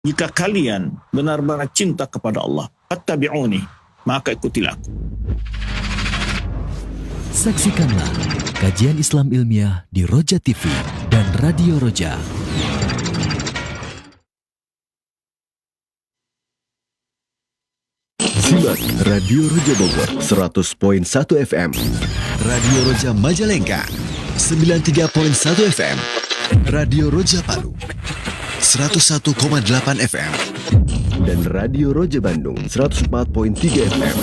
Jika kalian benar-benar cinta kepada Allah, fattabi'uni, maka ikutilah aku. Saksikanlah kajian Islam ilmiah di Roja TV dan Radio Roja. Simak Radio Roja Bogor 100.1 FM, Radio Roja Majalengka 93.1 FM, Radio Roja Palu 101,8 FM, dan Radio Roja Bandung 104.3 FM.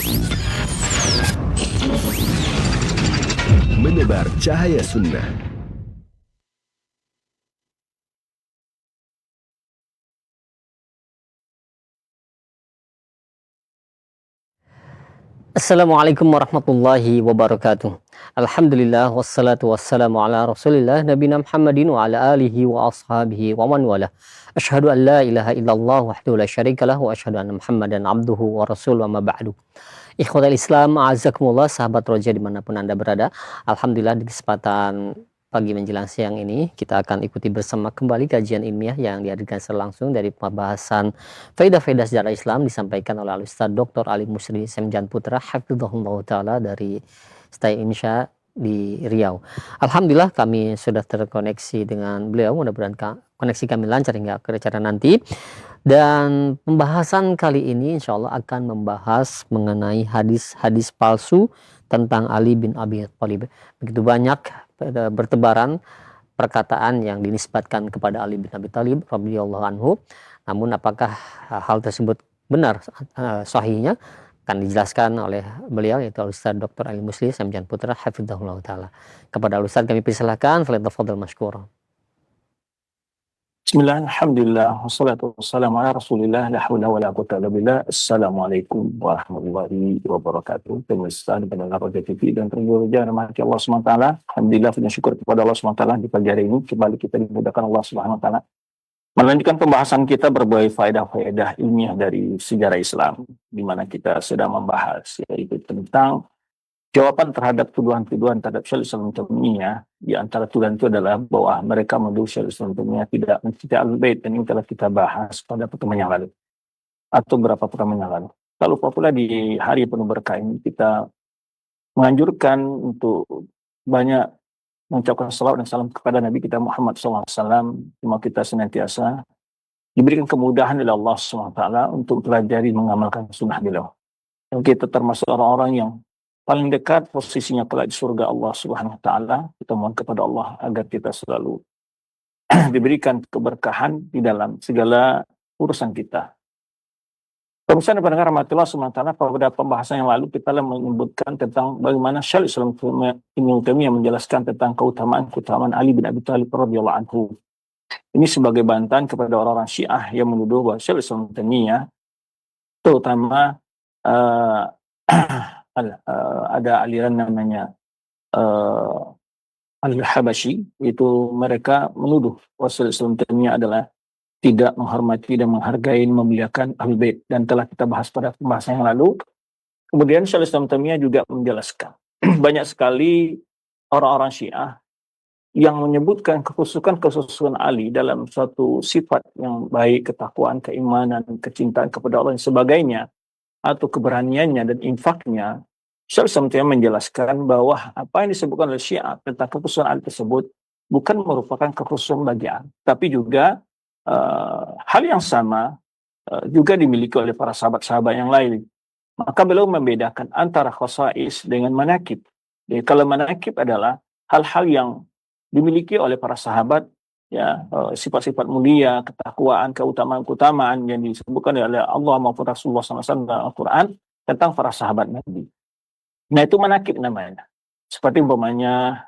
Menebar cahaya sunnah. Assalamualaikum warahmatullahi wabarakatuh. Alhamdulillah wassalatu wassalamu ala Rasulillah nabiyina Muhammadin wa ala alihi wa ashabihi wa man wala. Asyhadu an la ilaha illallah wahdahu la syarikalah wa asyhadu anna Muhammadan abduhu wa rasuluhu wa ma ba'du. Ikhwatal Islam, a'azakumullah, sahabat Roja dimanapun Anda berada. Alhamdulillah di kesempatan pagi menjelang siang ini kita akan ikuti bersama kembali kajian ilmiah yang dihadirkan secara langsung dari pembahasan faedah-faedah sejarah Islam disampaikan oleh Ustaz Dr. Ali Musri Semjan Putra hafizahullah taala dari Stay Insya di Riau. Alhamdulillah kami sudah terkoneksi dengan beliau, mudah-mudahan koneksi kami lancar hingga akhir acara nanti. Dan pembahasan kali ini insya Allah akan membahas mengenai hadis-hadis palsu tentang Ali bin Abi Thalib. Begitu banyak bertebaran perkataan yang dinisbatkan kepada Ali bin Abi Thalib radhiyallahu anhu. Namun apakah hal tersebut benar sahihnya akan dijelaskan oleh beliau, yaitu Ustaz Dr. Ali Musli Semjan Putra hafizahullah taala. Kepada Ustaz kami persilakan, falyatafadhal mashkura. Bismillah, alhamdulillah, wassalatu wassalamu ala rasulillah, la hawla wa la quwwata illa billah. Assalamualaikum warahmatullahi wabarakatuh. Pemirsa dan pendengar Roja TV dan Radio Roja, rahmati Allah SWT. Alhamdulillah, punya syukur kepada Allah SWT di pagi hari ini. Kembali kita dimudahkan Allah SWT melanjutkan pembahasan kita berbagai faedah-faedah ilmiah dari sejarah Islam, di mana kita sedang membahas yaitu tentang jawaban terhadap tuduhan-tuduhan terhadap Syaikhul Islam Taimiyah. Di antara tuduhan itu adalah bahwa mereka menuduh Syaikhul Islam Taimiyah tidak mencintai Ahlul-Bait, dan ini telah kita bahas pada pertemuan yang lalu atau beberapa pertemuan yang lalu. Lalu pula di hari penuh berkah ini kita menganjurkan untuk banyak mengucapkan salawat dan salam kepada Nabi kita Muhammad SAW. Cuma kita senantiasa diberikan kemudahan oleh Allah SWT untuk pelajari mengamalkan sunnah beliau. Dan kita termasuk orang-orang yang paling dekat posisinya kelak di surga Allah Subhanahu wa taala. Kita mohon kepada Allah agar kita selalu diberikan keberkahan di dalam segala urusan kita. Pemirsa dan pendengar rahmatullah subhanahu wa taala, pada pembahasan yang lalu kita telah menyebutkan tentang bagaimana Syaikhul Islam Ibnu Taimiyah menjelaskan tentang keutamaan Ali bin Abi Thalib radhiyallahu anhu. Ini sebagai bantahan kepada orang-orang Syiah yang menuduh bahwa Syaikhul Islam Taimiyah terutama ada aliran namanya Al-Habasyi, itu mereka menuduh Rasul Islam Taimiyah adalah tidak menghormati dan menghargai memuliakan Ahlul Bait, dan telah kita bahas pada pembahasan yang lalu. Kemudian Syaikhul Islam Taimiyah juga menjelaskan banyak sekali orang-orang Syiah yang menyebutkan kekhususan Ali dalam suatu sifat yang baik, ketakwaan, keimanan, kecintaan kepada Allah dan sebagainya, atau keberaniannya dan infaknya. Syaikhul Islam Taimiyah menjelaskan bahwa apa yang disebutkan oleh Syiah tentang kekhususan Ali tersebut bukan merupakan kekhususan bagi Ali, tapi juga hal yang sama juga dimiliki oleh para sahabat-sahabat yang lain. Maka beliau membedakan antara khosais dengan manakib. Jadi kalau manakib adalah hal-hal yang dimiliki oleh para sahabat, ya, sifat-sifat mulia, ketakwaan, keutamaan-keutamaan yang disebutkan oleh Allah maupun Rasulullah SAW dalam Al-Quran tentang para sahabat Nabi. Nah, itu manakib namanya. Seperti umpamanya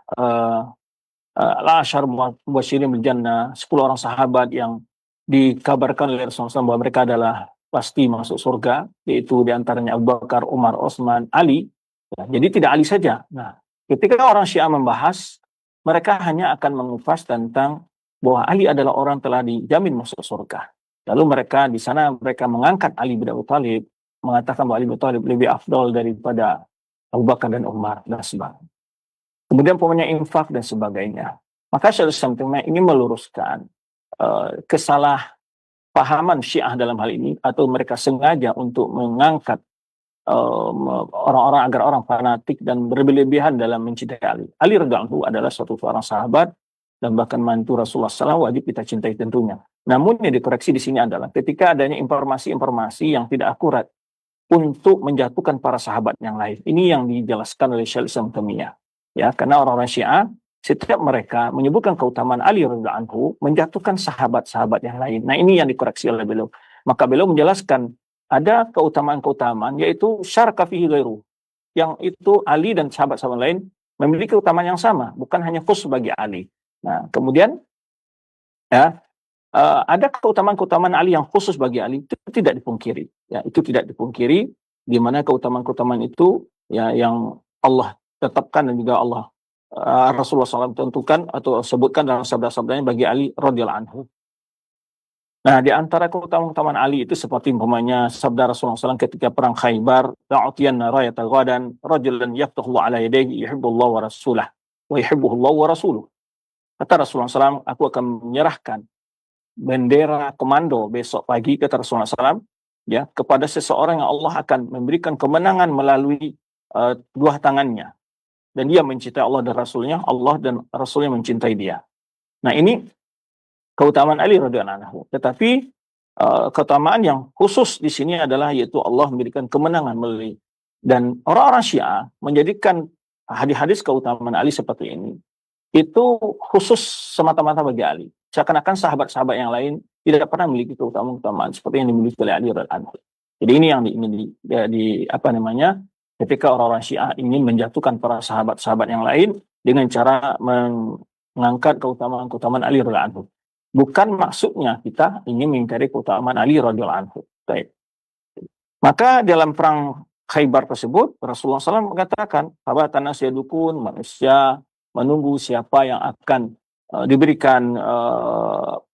Al-Ashar Mubasysyirin bil Jannah, 10 orang sahabat yang dikabarkan oleh Rasulullah SAW bahwa mereka adalah pasti masuk surga, yaitu diantaranya Abu Bakar, Umar, Utsman, Ali. Ya, jadi tidak Ali saja. Nah, ketika orang Syiah membahas, mereka hanya akan mengupas tentang bahwa Ali adalah orang telah dijamin masuk surga. Lalu mereka di sana mereka mengangkat Ali bin Abi Thalib, mengatakan bahwa Ali bin Abi Thalib lebih afdal daripada Abu Bakar dan Umar dan sebagainya. Kemudian pokoknya infak dan sebagainya. Maka Syaikhul Islam Taimiyah ini meluruskan pahaman Syiah dalam hal ini, atau mereka sengaja untuk mengangkat orang-orang agar orang fanatik dan berlebihan dalam mencintai Ali. Ali radhiyallahu anhu adalah suatu seorang sahabat dan bahkan mantu Rasulullah SAW, wajib kita cintai tentunya. Namun yang dikoreksi di sini adalah ketika adanya informasi-informasi yang tidak akurat untuk menjatuhkan para sahabat yang lain. Ini yang dijelaskan oleh Syaikhul Islam Taimiyah. Ya, karena orang-orang Syiah setiap mereka menyebutkan keutamaan Ali radhiyallahu anhu, menjatuhkan sahabat-sahabat yang lain. Nah, ini yang dikoreksi oleh beliau. Maka beliau menjelaskan ada keutamaan-keutamaan, yaitu syaraka fihi ghairu, yang itu Ali dan sahabat-sahabat lain memiliki keutamaan yang sama, bukan hanya khusus bagi Ali. Nah, kemudian ya, ada keutamaan-keutamaan Ali yang khusus bagi Ali, itu tidak dipungkiri. Ya, itu tidak dipungkiri, di mana keutamaan-keutamaan itu ya yang Allah tetapkan dan juga Rasulullah SAW tentukan atau sebutkan dalam sabda-sabdanya bagi Ali radhiyallahu anhu. Nah, di antara keutamaan-keutamaan Ali itu seperti umpamanya sabda Rasulullah SAW ketika perang Khaybar, la'utiyanna rayatal ghadan rajulan yaftahullahu ala yadayhi yuhibbullah wa rasulah wa yuhibbuhullah wa rasuluh. Kata Rasulullah SAW, aku akan menyerahkan bendera komando besok pagi, kata Rasulullah SAW, ya, kepada seseorang yang Allah akan memberikan kemenangan melalui dua tangannya. Dan dia mencintai Allah dan Rasulnya, Allah dan Rasulnya mencintai dia. Nah, ini keutamaan Ali radhiyallahu anhu. Tetapi keutamaan yang khusus di sini adalah yaitu Allah memberikan kemenangan melalui, dan orang-orang Syiah menjadikan hadis-hadis keutamaan Ali seperti ini itu khusus semata-mata bagi Ali. Seakan-akan sahabat-sahabat yang lain tidak pernah memiliki keutamaan-keutamaan seperti yang dimiliki oleh Ali radhiyallahu anhu. Jadi ini yang ketika orang-orang Syiah ingin menjatuhkan para sahabat-sahabat yang lain dengan cara mengangkat keutamaan-keutamaan Ali radhiyallahu anhu. Bukan maksudnya kita ingin mengingkari keutamaan Ali radhiyallahu anhu. Baik. Maka dalam perang Khaybar tersebut, Rasulullah SAW mengatakan, "Habatan asyadukun," manusia menunggu siapa yang akan diberikan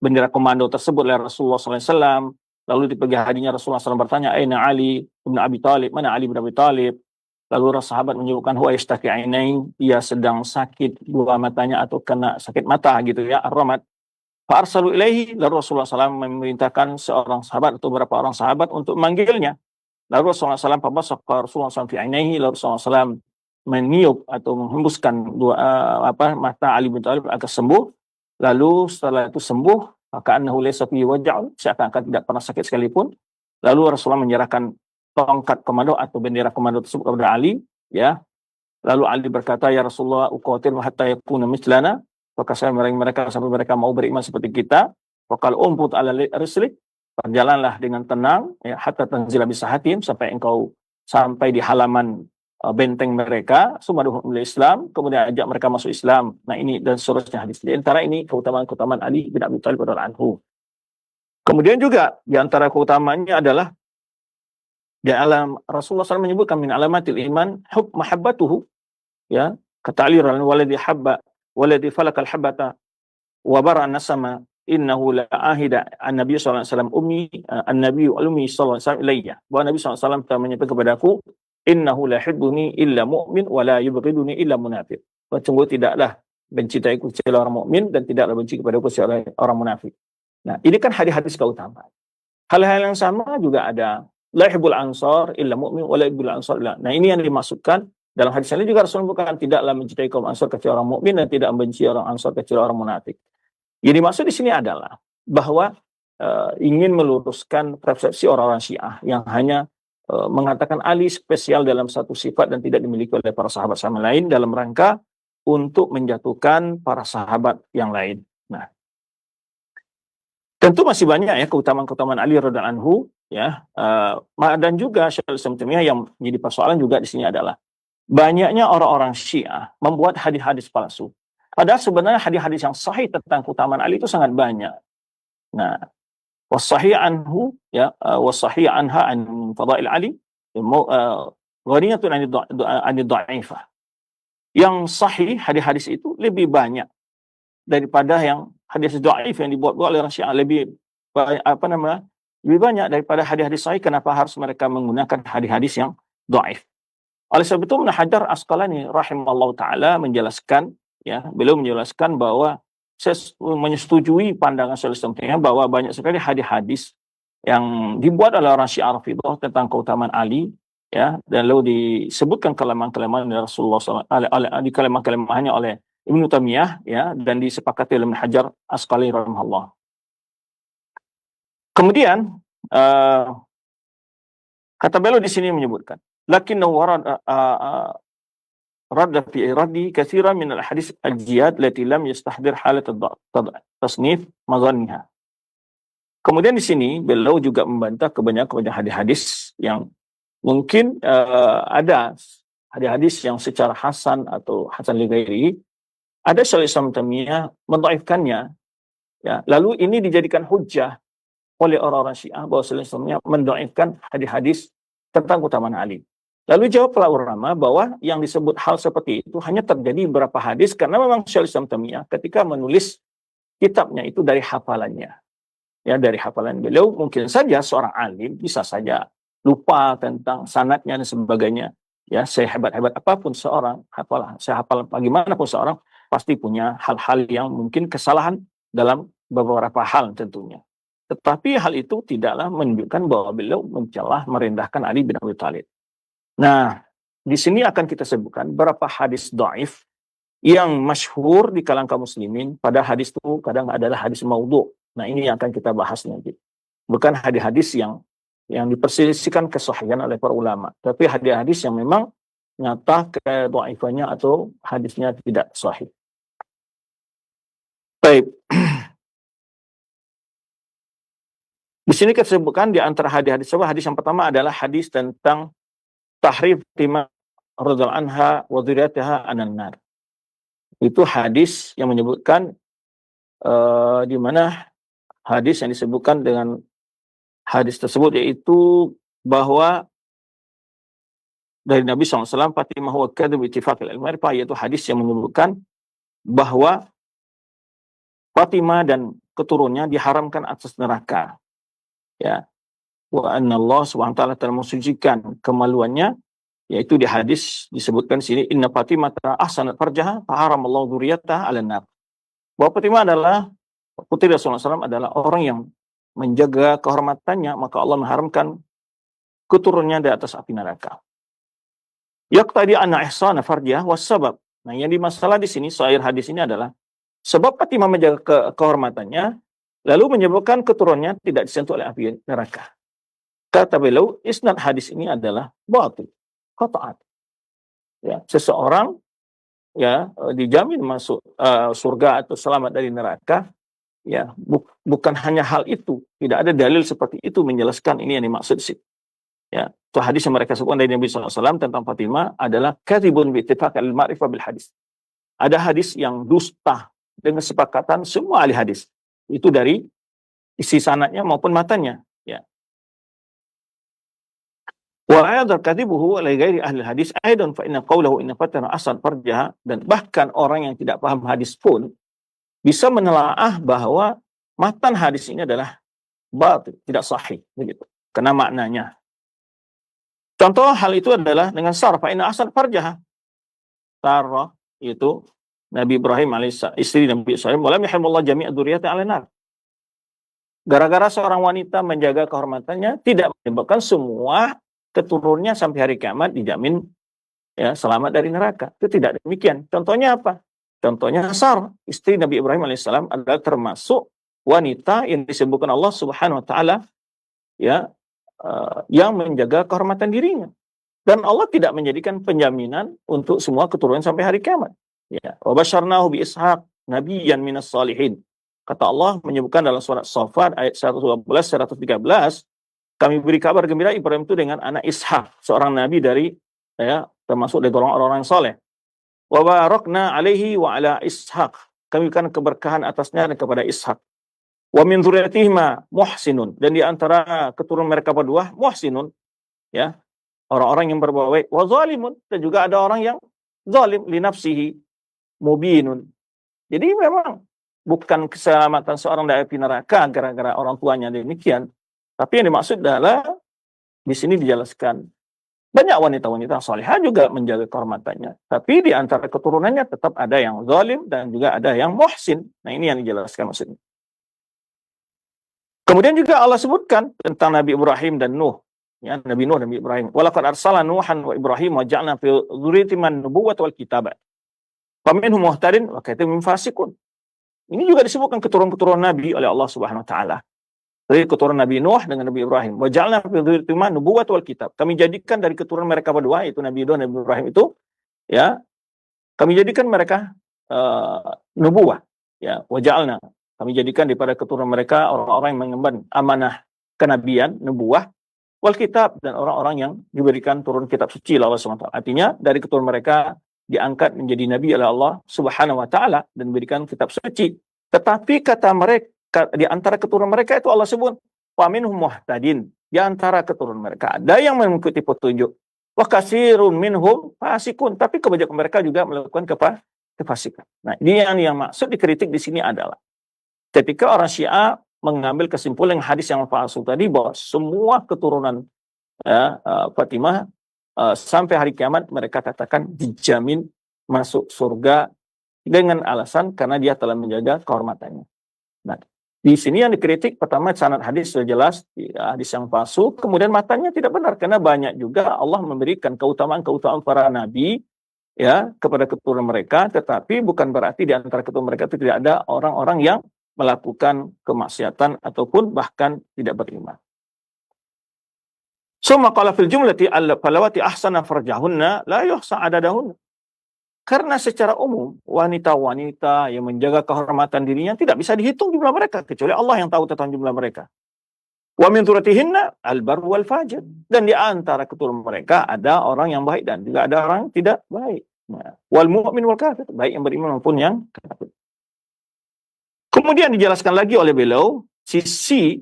bendera komando tersebut oleh Rasulullah SAW. Lalu di pagi harinya Rasulullah SAW bertanya, "Aina Ali bin Abi Thalib?" Mana Ali bin Abi Thalib? Lalu sahabat menyebutkan, "Huwa yashtaki ainain," dia sedang sakit dua matanya atau kena sakit mata gitu ya, ar-ramad. Fa'arsalu ilaihi, lalu Rasulullah SAW memerintahkan seorang sahabat atau beberapa orang sahabat untuk memanggilnya. Lalu Rasulullah SAW Rasulullah SAW fi ainihi, lalu Rasulullah SAW meniup atau menghembuskan mata Ali bin Thalib agar sembuh. Lalu setelah itu sembuh, maka annahu laysa fi waja'un, seakan-akan tidak pernah sakit sekalipun. Lalu Rasulullah menyerahkan tongkat komando atau bendera komando tersebut kepada Ali, ya. Lalu Ali berkata, "Ya Rasulullah, uqatil hatta yakuna mislana." Maka saya mereka sampai mereka mau beriman seperti kita. Wakal umput ala rislik, berjalanlah dengan tenang, ya, hatta tanzila bisahatim, sampai engkau sampai di halaman benteng mereka, sumaduhum Islam, kemudian ajak mereka masuk Islam. Nah, ini dan seterusnya hadis. Di antara ini keutamaan-keutamaan Ali bin Abi Thalib radhiyallahu anhu. Kemudian juga di antara keutamaannya adalah di alam Rasulullah SAW menyebutkan min alamatil iman mahabbatuhu, ya, kata Ali radhiyallahu anhu, waladhi falakal habbata wa bara'an nasama innahu la ahida an-nabiy sallallahu alaihi wasallam an-nabiy al-ummi sallallahu alaihi wasallam ilayya, bahwa Nabi sallallahu alaihi wasallam telah menyampaikan kepadaku, innahu la yuhibbuni illa mu'min wa la yubghiduni illa munafiq. Sungguh tidaklah mencintaiku kecuali orang mukmin dan tidaklah benci kepadaku kecuali orang munafik. Nah, ini kan hadis-hadis keutamaan. Hal-hal yang sama juga ada, la yuhibbul ansar illa mu'min wa la yuhibbul ansar illa. Nah, ini yang dimaksudkan dalam hadis ini juga Rasulullah bukan tidaklah mencintai kaum Ansar kecuali orang mukmin dan tidak membenci orang Ansar kecuali orang munafik. Yang dimaksud di sini adalah bahwa ingin meluruskan persepsi orang-orang Syiah yang hanya mengatakan Ali spesial dalam satu sifat dan tidak dimiliki oleh para sahabat-sahabat lain dalam rangka untuk menjatuhkan para sahabat yang lain. Nah, tentu masih banyak ya keutamaan-keutamaan Ali radhiyallahu anhu, ya, dan juga Syaikhul Islam Taimiyah yang menjadi persoalan juga di sini adalah banyaknya orang-orang Syiah membuat hadis-hadis palsu. Padahal sebenarnya hadis-hadis yang sahih tentang keutamaan Ali itu sangat banyak. Nah, wasahih anhu, ya, wasahih anha an fadail Ali, ghaniyatun an dhaifah. Yang sahih hadis-hadis itu lebih banyak daripada yang hadis dhaif yang dibuat-buat oleh orang Syiah, lebih banyak daripada hadis-hadis sahih. Kenapa harus mereka menggunakan hadis-hadis yang dhaif? Oleh sebab itu Ibnu Hajar Asqalani rahimallahu taala menjelaskan, ya, beliau menjelaskan bahwa saya menyetujui pandangan Syaikhul Islam Taimiyah bahwa banyak sekali hadis-hadis yang dibuat oleh orang Syiah Rafidhah tentang keutamaan Ali, ya, dan lalu disebutkan kelemahan-kelemahan dari Rasulullah SAW, di kelemahan-kelemahannya oleh Ibnu Taimiyah, ya, dan disepakati oleh Ibnu Hajar Asqalani rahimahullah. Kemudian kata beliau di sini menyebutkan, lakinnahu radda fi raddi katsiran min al-hadis al-jiyad lati lam yastahdir halat tasnif mazanniha. Kemudian di sini beliau juga membantah kebanyakan hadis-hadis yang mungkin ada hadis-hadis yang secara hasan atau hasan li ghairi, ada Syaikhul Islam Taimiyah mendhaifkannya, ya. Lalu ini dijadikan hujjah oleh orang-orang Syiah bahwa Syaikhul Islam Taimiyah mendhaifkan hadis-hadis tentang keutamaan Ali. Lalu jawablah ulama bahwa yang disebut hal seperti itu hanya terjadi beberapa hadis karena memang Syaikhul Islam Taimiyah ketika menulis kitabnya itu dari hafalannya. Ya, dari hafalan beliau, mungkin saja seorang alim bisa saja lupa tentang sanadnya dan sebagainya. Ya, sehebat-hebat apapun seorang hafal bagaimanapun seorang pasti punya hal-hal yang mungkin kesalahan dalam beberapa hal tentunya. Tetapi hal itu tidaklah menunjukkan bahwa beliau mencelah merendahkan Ali bin Abi Thalib. Nah, di sini akan kita sebutkan beberapa hadis dhaif yang masyhur di kalangan kaum muslimin, pada hadis itu kadang adalah hadis maudhu'. Nah, ini yang akan kita bahas nanti. Bukan hadis-hadis yang diperselisihkan kesahihan oleh para ulama, tapi hadis-hadis yang memang nyata kedhaifannya atau hadisnya tidak sahih. Baik. Di sini kita sebutkan di antara hadis-hadis, hadis yang pertama adalah hadis tentang tahrif Fatimah radhiyallahu anha wa dzurriyyataha anan nar. Itu hadis yang menyebutkan di mana hadis yang disebutkan dengan hadis tersebut yaitu bahwa dari Nabi SAW, Fatimah wa kadhib ittifaqil al-marifah, yaitu hadis yang menyebutkan bahwa Fatimah dan keturunannya diharamkan atas neraka. Ya. Wa anna Allah subhanahu wa ta'ala telah mensucikan kemaluannya, yaitu di hadis disebutkan sini, inna Fatimah ahsanat farjaha faharam Allah dzurriyyataha 'alan nar. Bahwa Fatimah adalah putri Rasulullah SAW, adalah orang yang menjaga kehormatannya, maka Allah mengharamkan keturunannya di atas api neraka. Yaqtadi anna ihsana farjah was sabab. Nah, yang dimasalah di sini sahih hadis ini adalah sebab Fatimah menjaga kehormatannya, lalu menyebabkan keturunannya tidak disentuh oleh api neraka. Kata beliau, isnad hadis ini adalah batil, qat'an. Ya, seseorang ya dijamin masuk surga atau selamat dari neraka, ya bukan hanya hal itu, tidak ada dalil seperti itu menjelaskan ini yang dimaksud sih. Ya, itu hadis yang mereka sebutkan dari Nabi SAW tentang Fatimah adalah kadhibun bi ittifaq al-ma'rifah bil hadis. Ada hadis yang dusta dengan sepakatan semua ahli hadis. Itu dari isi sanadnya maupun matanya, ya. Wa ayadul kadhibuhu li ghairi ahli hadis aidan fa inna qawlahu inna Fatimah asad farjaha, dan bahkan orang yang tidak paham hadis pun bisa menelaah bahwa matan hadis ini adalah batil, tidak sahih, begitu. Karena maknanya. Contoh hal itu adalah dengan Sarah, fa inna asad farjaha. Sarah itu Nabi Ibrahim alaihissalam, istri Nabi Ibrahim, walam yahrimullah jami'a dzurriyyati 'alan nar. Gara-gara seorang wanita menjaga kehormatannya, tidak menyebabkan semua keturunannya sampai hari kiamat dijamin ya selamat dari neraka. Itu tidak demikian. Contohnya apa? Contohnya Sarah, istri Nabi Ibrahim alaihissalam, adalah termasuk wanita yang disebutkan Allah Subhanahu wa taala ya yang menjaga kehormatan dirinya. Dan Allah tidak menjadikan penjaminan untuk semua keturunan sampai hari kiamat. Ya, wa basyarnahu bi Ishaq nabiyyan minas salihin. Kata Allah menyebutkan dalam surat Shafat ayat 112 113, kami beri kabar gembira Ibrahim itu dengan anak Ishak, seorang nabi dari ya termasuk dari golongan orang-orang yang saleh. Wa barakna alaihi wa ala Ishak. Kami berikan keberkahan atasnya dan kepada Ishak. Wa min dzurriyyatihima muhsinun, dan di antara keturunan mereka berdua muhsinun, ya, orang-orang yang berbuat baik, wa zalimun, dan juga ada orang yang zalim li nafsihi mubinun. Jadi memang bukan keselamatan seorang dari api neraka gara-gara orang tuanya demikian, tapi yang dimaksud adalah di sini dijelaskan Banyak wanita-wanita salihah juga menjaga kehormatannya. Tapi di antara keturunannya tetap ada yang zalim dan juga ada yang muhsin. Nah, ini yang dijelaskan maksudnya. Kemudian juga Allah sebutkan tentang Nabi Ibrahim dan Nuh. Ya, Nabi Nuh dan Nabi Ibrahim. Walaqad arsalna Nuhan wa Ibrahim wa ja'alna fi dzurriyyatihim an-nubuwwata wal kitaba. Faminhum muhtadin wa katsirun fasiqun. Ini juga disebutkan keturunan-keturunan Nabi oleh Allah Subhanahu wa taala. Dari keturunan Nabi Nuh dengan Nabi Ibrahim. Wa ja'alna fi dzurriyyatihim an-nubuwwata wal kitab. Kami jadikan dari keturunan mereka berdua, yaitu Nabi Nuh dan Nabi Ibrahim itu, ya, kami jadikan mereka nubuwah, ya, wa ja'alna. Kami jadikan daripada keturunan mereka orang-orang yang mengemban amanah kenabian, nubuwah, wal kitab, dan orang-orang yang diberikan turun kitab suci oleh Allah SWT. Artinya dari keturunan mereka diangkat menjadi nabi oleh Allah Subhanahu wa taala dan diberikan kitab suci. Tetapi kata mereka, di antara keturunan mereka itu Allah sebut wa minhum muhtadin. Di antara keturunan mereka ada yang mengikuti petunjuk. Wa katsirun minhum fasikun. Tapi kebanyakan mereka juga melakukan kefasikan. Nah, ini yang maksud dikritik di sini adalah ketika orang Syiah mengambil kesimpulan hadis yang palsu tadi bahwa semua keturunan Fatimah sampai hari kiamat mereka katakan dijamin masuk surga dengan alasan karena dia telah menjaga kehormatannya. Nah, di sini yang dikritik pertama sanad hadis sudah jelas, hadis yang palsu, kemudian matanya tidak benar karena banyak juga Allah memberikan keutamaan-keutamaan para nabi ya kepada keturunan mereka, tetapi bukan berarti di antara keturunan mereka itu tidak ada orang-orang yang melakukan kemaksiatan ataupun bahkan tidak beriman. Summa qala fil jumlati al-falawati ahsana farjahunna la yuhsa adadahunna. Karena secara umum wanita-wanita yang menjaga kehormatan dirinya tidak bisa dihitung jumlah mereka kecuali Allah yang tahu tentang jumlah mereka. Wa min turatihinna al-barr wal fajir, dan di antara keturunan mereka ada orang yang baik dan juga ada orang yang tidak baik. Wal mu'min wal kafir, baik yang beriman maupun yang kafir. Kemudian dijelaskan lagi oleh beliau sisi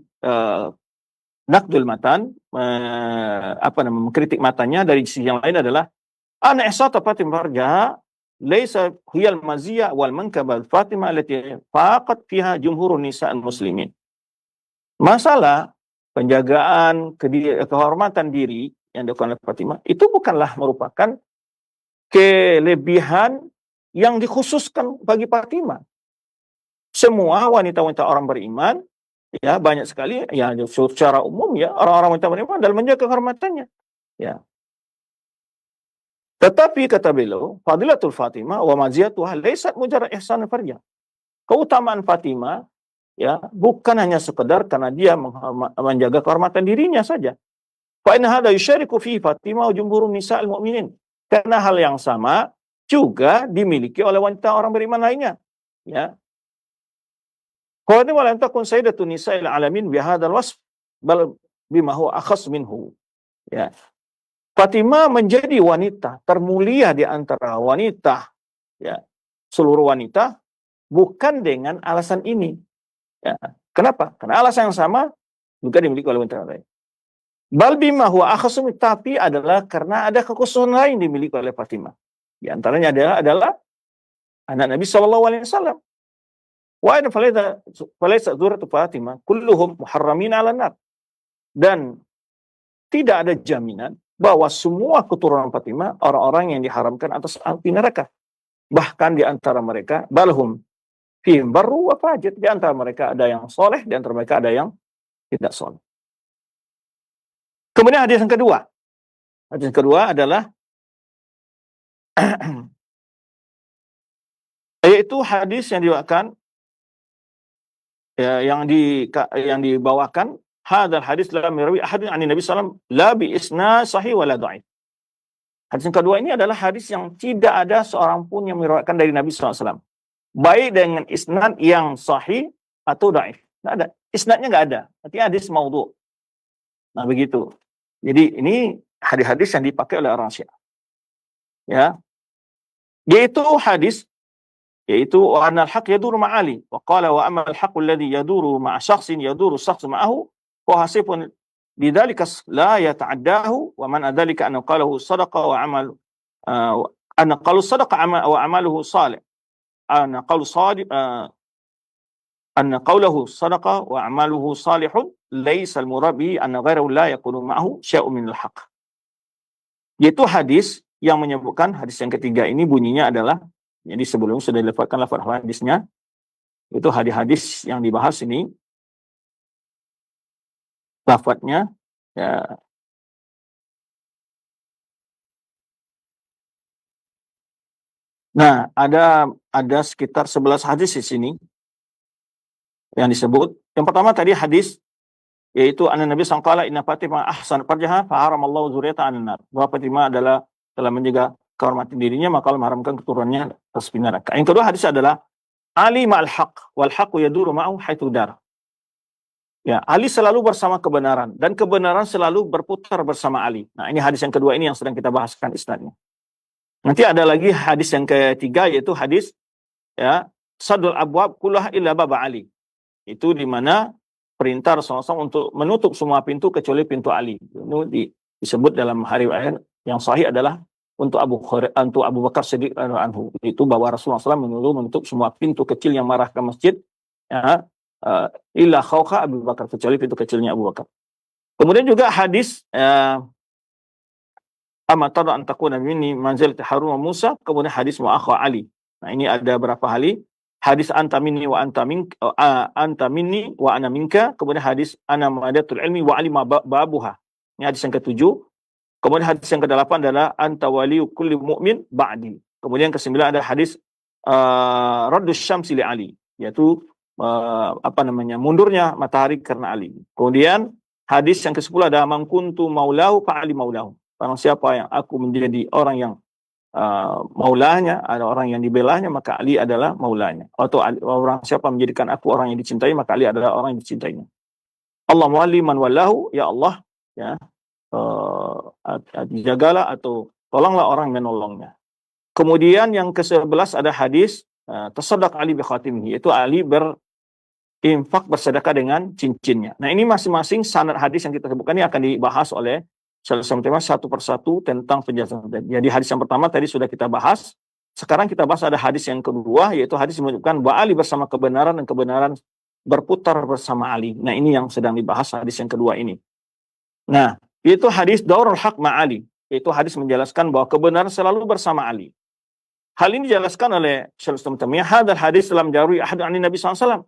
naqdul matan, mengkritik matanya dari sisi yang lain adalah ana ihsata Fatimah farjaha laisa hiyal maziyah wal mankabah Fatimah allati faqat fiha jumhurun nisa'al muslimin. Masalah penjagaan kehormatan diri yang dilakukan oleh Fatimah itu bukanlah merupakan kelebihan yang dikhususkan bagi Fatimah. Semua wanita-wanita orang beriman, ya banyak sekali, ya secara umum ya orang-orang wanita beriman dalam menjaga kehormatannya. Ya. Tetapi kata beliau, fadilatul Fatimah wa maziyatuha laysat mujarrad ihsan farja. Keutamaan Fatimah ya bukan hanya sekedar karena dia menjaga kehormatan dirinya saja. Fa inna hadza yusyariku fi Fatimah wa jumhurun nisa'il mu'minin. Karena hal yang sama juga dimiliki oleh wanita orang beriman lainnya. Ya. Fatimah lam takun sayyidatun nisa'il alamin bi hadzal wasf bal bima huwa akhas minhu. Ya. Fatimah menjadi wanita termulia di antara wanita, ya, seluruh wanita, bukan dengan alasan ini. Ya. Kenapa? Karena alasan yang sama juga dimiliki oleh wanita lain. Bal bima huwa akhasum, tapi adalah karena ada kekhususan lain dimiliki oleh Fatimah. Di antaranya adalah anak Nabi SAW. Wa in falaysa dzurratu Fatimah kulluhum muharramin 'ala nar. Dan tidak ada jaminan bahwa semua keturunan Fatimah orang-orang yang diharamkan atas api neraka. Bahkan di antara mereka balhum fihim barru wa fajir, di antara mereka ada yang soleh, di antara mereka ada yang tidak soleh. Kemudian hadis yang kedua. Hadis yang kedua adalah yaitu hadis yang dibawakan ya, yang dibawakan hadal hadis la mirawi ahadun an Nabi sallallahu alaihi wasallam la bi isnad sahih wala dhaif. Hadis yang kedua ini adalah hadis yang tidak ada seorang pun yang meriwayatkan dari Nabi sallallahu alaihi wasallam, baik dengan isnad yang sahih atau dhaif. Enggak ada. Isnadnya enggak ada. Artinya hadis maudhu'. Nah, begitu. Jadi ini hadis-hadis yang dipakai oleh orang Syiah. Ya. Yaitu hadis wa anal haq yaduru ma'ali wa qala wa amal haqu alladhi yaduru ma'a shakhsin yaduru shakhsu ma'ahu wa hasibun lidzalika la yata'addahu wa man adzalika an qalahu sadaqa wa amal an qalu sadaqa wa amaluhu salih an qalu sadiq an qawluhu sadaqa wa amaluhu salihun laysa al-murad bi anna ghayrahu la yakunu ma'ahu syai'un min al-haq. Yaitu hadis yang menyebutkan, hadis yang ketiga ini bunyinya adalah, jadi sebelumnya sudah dilafalkan lafaz hadisnya, itu hadis-hadis yang dibahas ini, lafadznya, ya. Nah, ada sekitar 11 hadis di sini yang disebut. Yang pertama tadi hadis, yaitu anna Nabi SAW inna Fatimah ahsan farjaha fa haramallahu zuriyata anan nar. Bahwa Fatimah adalah telah menjaga kehormatan dirinya, maka Allah mengharamkan keturunannya atas neraka. Yang kedua hadis adalah Ali ma'al haq wal haqqu yaduru ma'ahu haitsu dar. Ya, Ali selalu bersama kebenaran dan kebenaran selalu berputar bersama Ali. Nah, ini hadis yang kedua ini yang sedang kita bahaskan isnadnya. Nanti ada lagi hadis yang ketiga, yaitu hadis, ya, sadul abwab kullah illa baba Ali. Itu di mana perintah Rasulullah SAW untuk menutup semua pintu kecuali pintu Ali. Itu disebut dalam riwayat yang sahih adalah untuk Abu Bakar Siddiq anhu. Itu bahwa Rasulullah SAW menutup semua pintu kecil yang marah ke masjid, ya, illa khawkha Abu Bakar, kecuali pintu kecilnya Abu Bakar. Kemudian juga hadis amatar antakuna minni manzilat Harun wa Musa, kemudian hadis wa akha Ali. Nah, ini ada berapa kali hadis anta minni wa anta minni wa ana minka, kemudian hadis ana madatul ilmi wa alima babuha. Ini hadis yang ketujuh. Kemudian hadis yang kedelapan adalah anta waliyu kulli mu'min ba'di. Kemudian kesembilan ada hadis raddus syamsi li Ali, yaitu mundurnya matahari karena Ali. Kemudian hadis yang ke-10 ada man kuntu maulahu fa ali maulahu. Barang siapa yang aku menjadi orang yang maulanya, ada orang yang dibelanya, maka Ali adalah maulanya. Atau orang siapa menjadikan aku orang yang dicintai, maka Ali adalah orang yang dicintainya. Allah wali man wallahu, ya Allah, ya, jagalah atau tolonglah orang yang menolongnya. Kemudian yang ke-11 ada hadis tasaddaq Ali bi khatimihi, yaitu Ali berinfak bersedekah dengan cincinnya. Nah, ini masing-masing sanad hadis yang kita sebutkan ini akan dibahas oleh sama-sama satu persatu tentang penjelasan. Jadi hadis yang pertama tadi sudah kita bahas. Sekarang kita bahas ada hadis yang kedua, yaitu hadis menunjukkan bahwa Ali bersama kebenaran dan kebenaran berputar bersama Ali. Nah, ini yang sedang dibahas hadis yang kedua ini. Nah, itu hadis daurul haq ma'ali, yaitu hadis menjelaskan bahwa kebenaran selalu bersama Ali. Hal ini dijelaskan oleh Syekh Islam Taimiyah, hadal hadis dalam jarui ahad an Nabi SAW.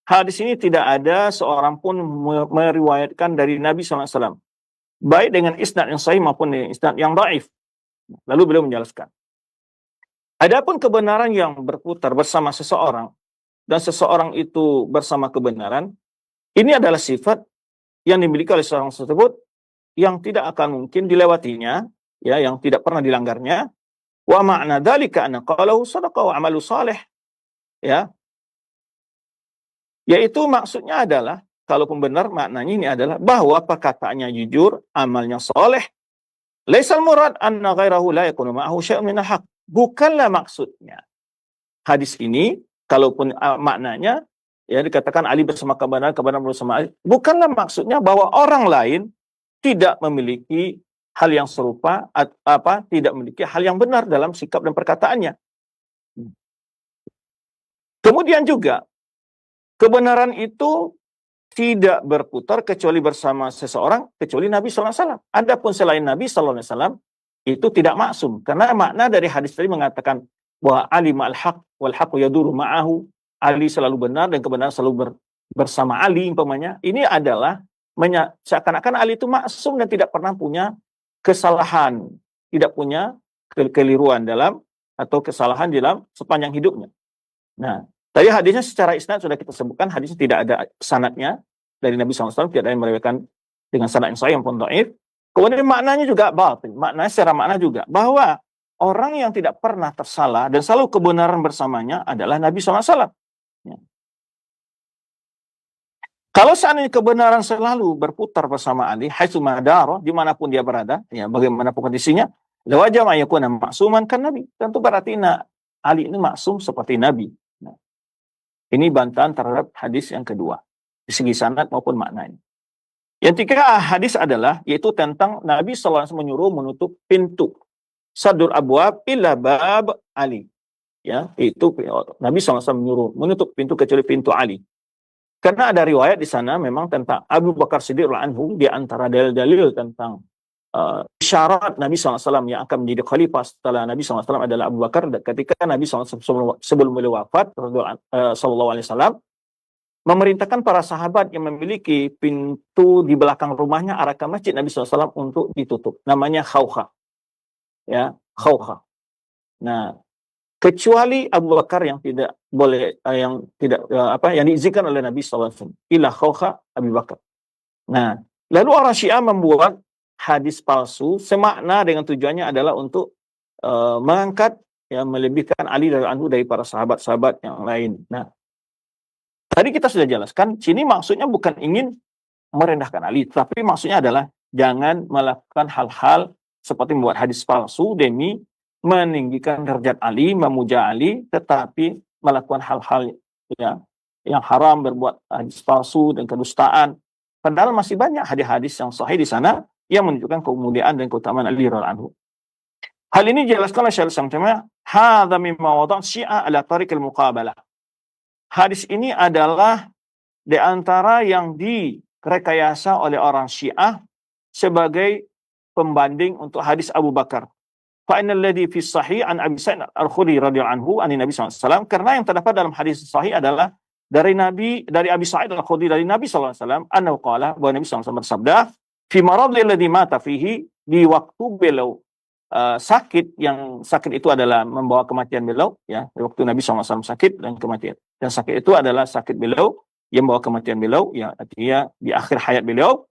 Hadis ini tidak ada seorang pun meriwayatkan dari Nabi SAW, baik dengan isnad yang sahih maupun dengan isnad yang dhaif. Lalu beliau menjelaskan, adapun kebenaran yang berputar bersama seseorang dan seseorang itu bersama kebenaran, ini adalah sifat yang dimiliki oleh seorang tersebut yang tidak akan mungkin dilewatinya, ya, yang tidak pernah dilanggarnya. Wa ma'na dzalika anna qalahu shadaqa wa amalu salih, ya, yaitu maksudnya adalah, kalaupun benar maknanya ini adalah bahwa perkataannya jujur, amalnya soleh. Laisal murad anna ghairahu la yakunu ma'ahu syai'un min al-haq. Bukanlah maksudnya hadis ini, kalaupun maknanya, ya, dikatakan Ali bersama kebenaran, kebenaran bersama Ali, bukanlah maksudnya bahwa orang lain tidak memiliki hal yang serupa, tidak memiliki hal yang benar dalam sikap dan perkataannya. Kemudian juga kebenaran itu tidak berputar kecuali bersama seseorang, kecuali Nabi SAW. Adapun selain Nabi SAW, itu tidak maksum. Karena makna dari hadis tadi mengatakan bahwa Ali ma'al haq wal haqqu yaduru ma'ahu. Ali selalu benar dan kebenaran selalu bersama Ali, umpamanya. Ini adalah seakan-akan Ali itu maksum dan tidak pernah punya kesalahan, tidak punya kekeliruan dalam atau kesalahan dalam sepanjang hidupnya. Nah, tadi hadisnya secara isnad sudah kita sebutkan, hadisnya tidak ada sanadnya dari Nabi SAW, tidak ada yang meriwayatkan dengan sanad yang sahih maupun dhaif. Kemudian maknanya juga batil, maknanya secara makna juga bahwa orang yang tidak pernah tersalah dan selalu kebenaran bersamanya adalah Nabi SAW. Ya. Kalau seandainya kebenaran selalu berputar bersama Ali, haitsu madara, dimanapun dia berada, ya, bagaimanapun kondisinya, lawajib ayakuna maksuman kan Nabi. Tentu berarti Ali ini maksum seperti Nabi. Nah, ini bantahan terhadap hadis yang kedua, di segi sanad maupun maknanya. Yang ketiga hadis adalah, yaitu tentang Nabi SAW menyuruh menutup pintu. Sadur abwab illa bab Ali. Ya, itu Nabi SAW menyuruh menutup pintu kecuali pintu Ali. Karena ada riwayat di sana memang tentang Abu Bakar Siddiq anhu, di antara dalil-dalil tentang syarat Nabi SAW yang akan menjadi khalifah setelah Nabi SAW adalah Abu Bakar. Ketika Nabi SAW sebelum beliau wafat, SAW memerintahkan para sahabat yang memiliki pintu di belakang rumahnya arah ke masjid Nabi SAW untuk ditutup. Namanya khawkha. Ya, khawkha. Nah, kecuali Abu Bakar yang tidak boleh, yang tidak yang diizinkan oleh Nabi SAW. Ila khawkha Abu Bakar. Nah, lalu orang Syiah membuat hadis palsu semakna dengan tujuannya adalah untuk mengangkat, melebihkan Ali radhiyallahu anhu dari para sahabat-sahabat yang lain. Nah, tadi kita sudah jelaskan, sini maksudnya bukan ingin merendahkan Ali, tapi maksudnya adalah jangan melakukan hal-hal seperti membuat hadis palsu demi meninggikan derajat Ali, memuja Ali, tetapi melakukan hal-hal yang haram, berbuat hadis palsu dan kedustaan. Padahal masih banyak hadis-hadis yang sahih di sana yang menunjukkan kemuliaan dan keutamaan Ali radhiyallahu anhu. Hal ini dijelaskan oleh Syekh Al-Islam, hadza mimma wada' Syiah ala tariq al-muqabalah. Hadis ini adalah di antara yang direkayasa oleh orang Syiah sebagai pembanding untuk hadis Abu Bakar. Fa innal ladzi fi sahih an Abi Sa'id Al-Khudri radhiyallahu anhu an Nabi SAW, karena yang terdapat dalam hadis sahih adalah dari Abi Sa'id Al-Khudri dari Nabi SAW, annahu qala, bahwa Nabi SAW bersabda, fi maradhi alladhi mata fihi, di waktu beliau sakit, yang sakit itu adalah membawa kematian beliau, ya, waktu Nabi SAW sakit dan kematian. Dan sakit itu adalah sakit beliau yang membawa kematian beliau, ya, artinya di akhir hayat beliau.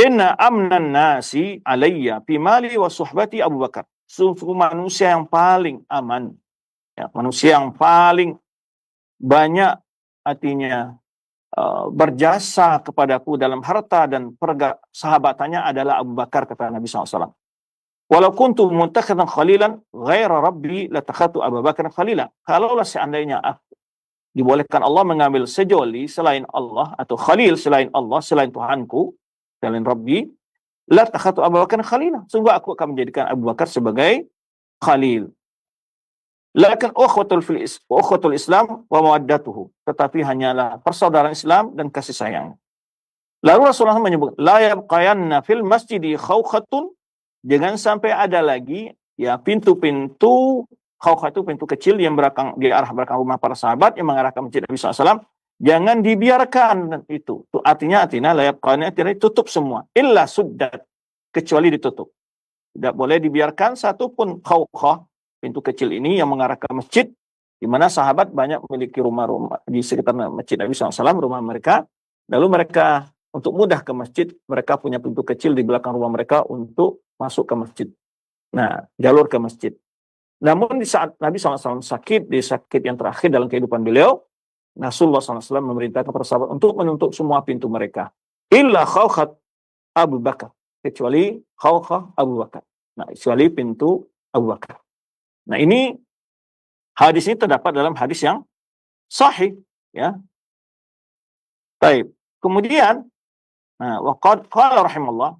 Inna amnan nasi alayya fi mali wa suhbati Abu Bakar. Sungguh manusia yang paling aman, ya, manusia yang paling banyak artinya berjasa kepadaku dalam harta dan sahabatannya adalah Abu Bakar, kata Nabi SAW. Walau kuntu muntakhidan khalilan ghaira rabbi latakhatu Abu Bakar khalila. Kalaulah seandainya dibolehkan Allah mengambil sejoli selain Allah, atau khalil selain Allah, selain Tuhanku, selain Rabbi, latakhatu Abu Bakar khalila. Sungguh aku akan menjadikan Abu Bakar sebagai khalil. Lakin ukhuwatul Islam wa mawaddatuhu. Tetapi hanyalah persaudaraan Islam dan kasih sayang. Lalu Rasulullah menyebut, la yabqayanna fil masjidi khawkhatun, jangan sampai ada lagi, ya, pintu-pintu. Khawkhat itu pintu kecil yang di arah belakang rumah para sahabat yang mengarah ke masjid Nabi SAW. Jangan dibiarkan itu. Artinya la yabqayanna, tutup semua. Illa suddat, kecuali ditutup. Tidak boleh dibiarkan satupun khawkhat, pintu kecil ini yang mengarah ke masjid, di mana sahabat banyak memiliki rumah-rumah di sekitar masjid Nabi SAW, rumah mereka. Lalu mereka, untuk mudah ke masjid, mereka punya pintu kecil di belakang rumah mereka untuk masuk ke masjid. Nah, jalur ke masjid. Namun di saat Nabi SAW sakit, di sakit yang terakhir dalam kehidupan beliau, Rasulullah SAW memerintahkan para sahabat untuk menutup semua pintu mereka. Illa khawkhat Abu Bakar, kecuali khawkhat Abu Bakar. Nah, kecuali pintu Abu Bakar. Nah, ini hadis ini terdapat dalam hadis yang sahih, ya. Baik. Kemudian, waqad qala rahimallah,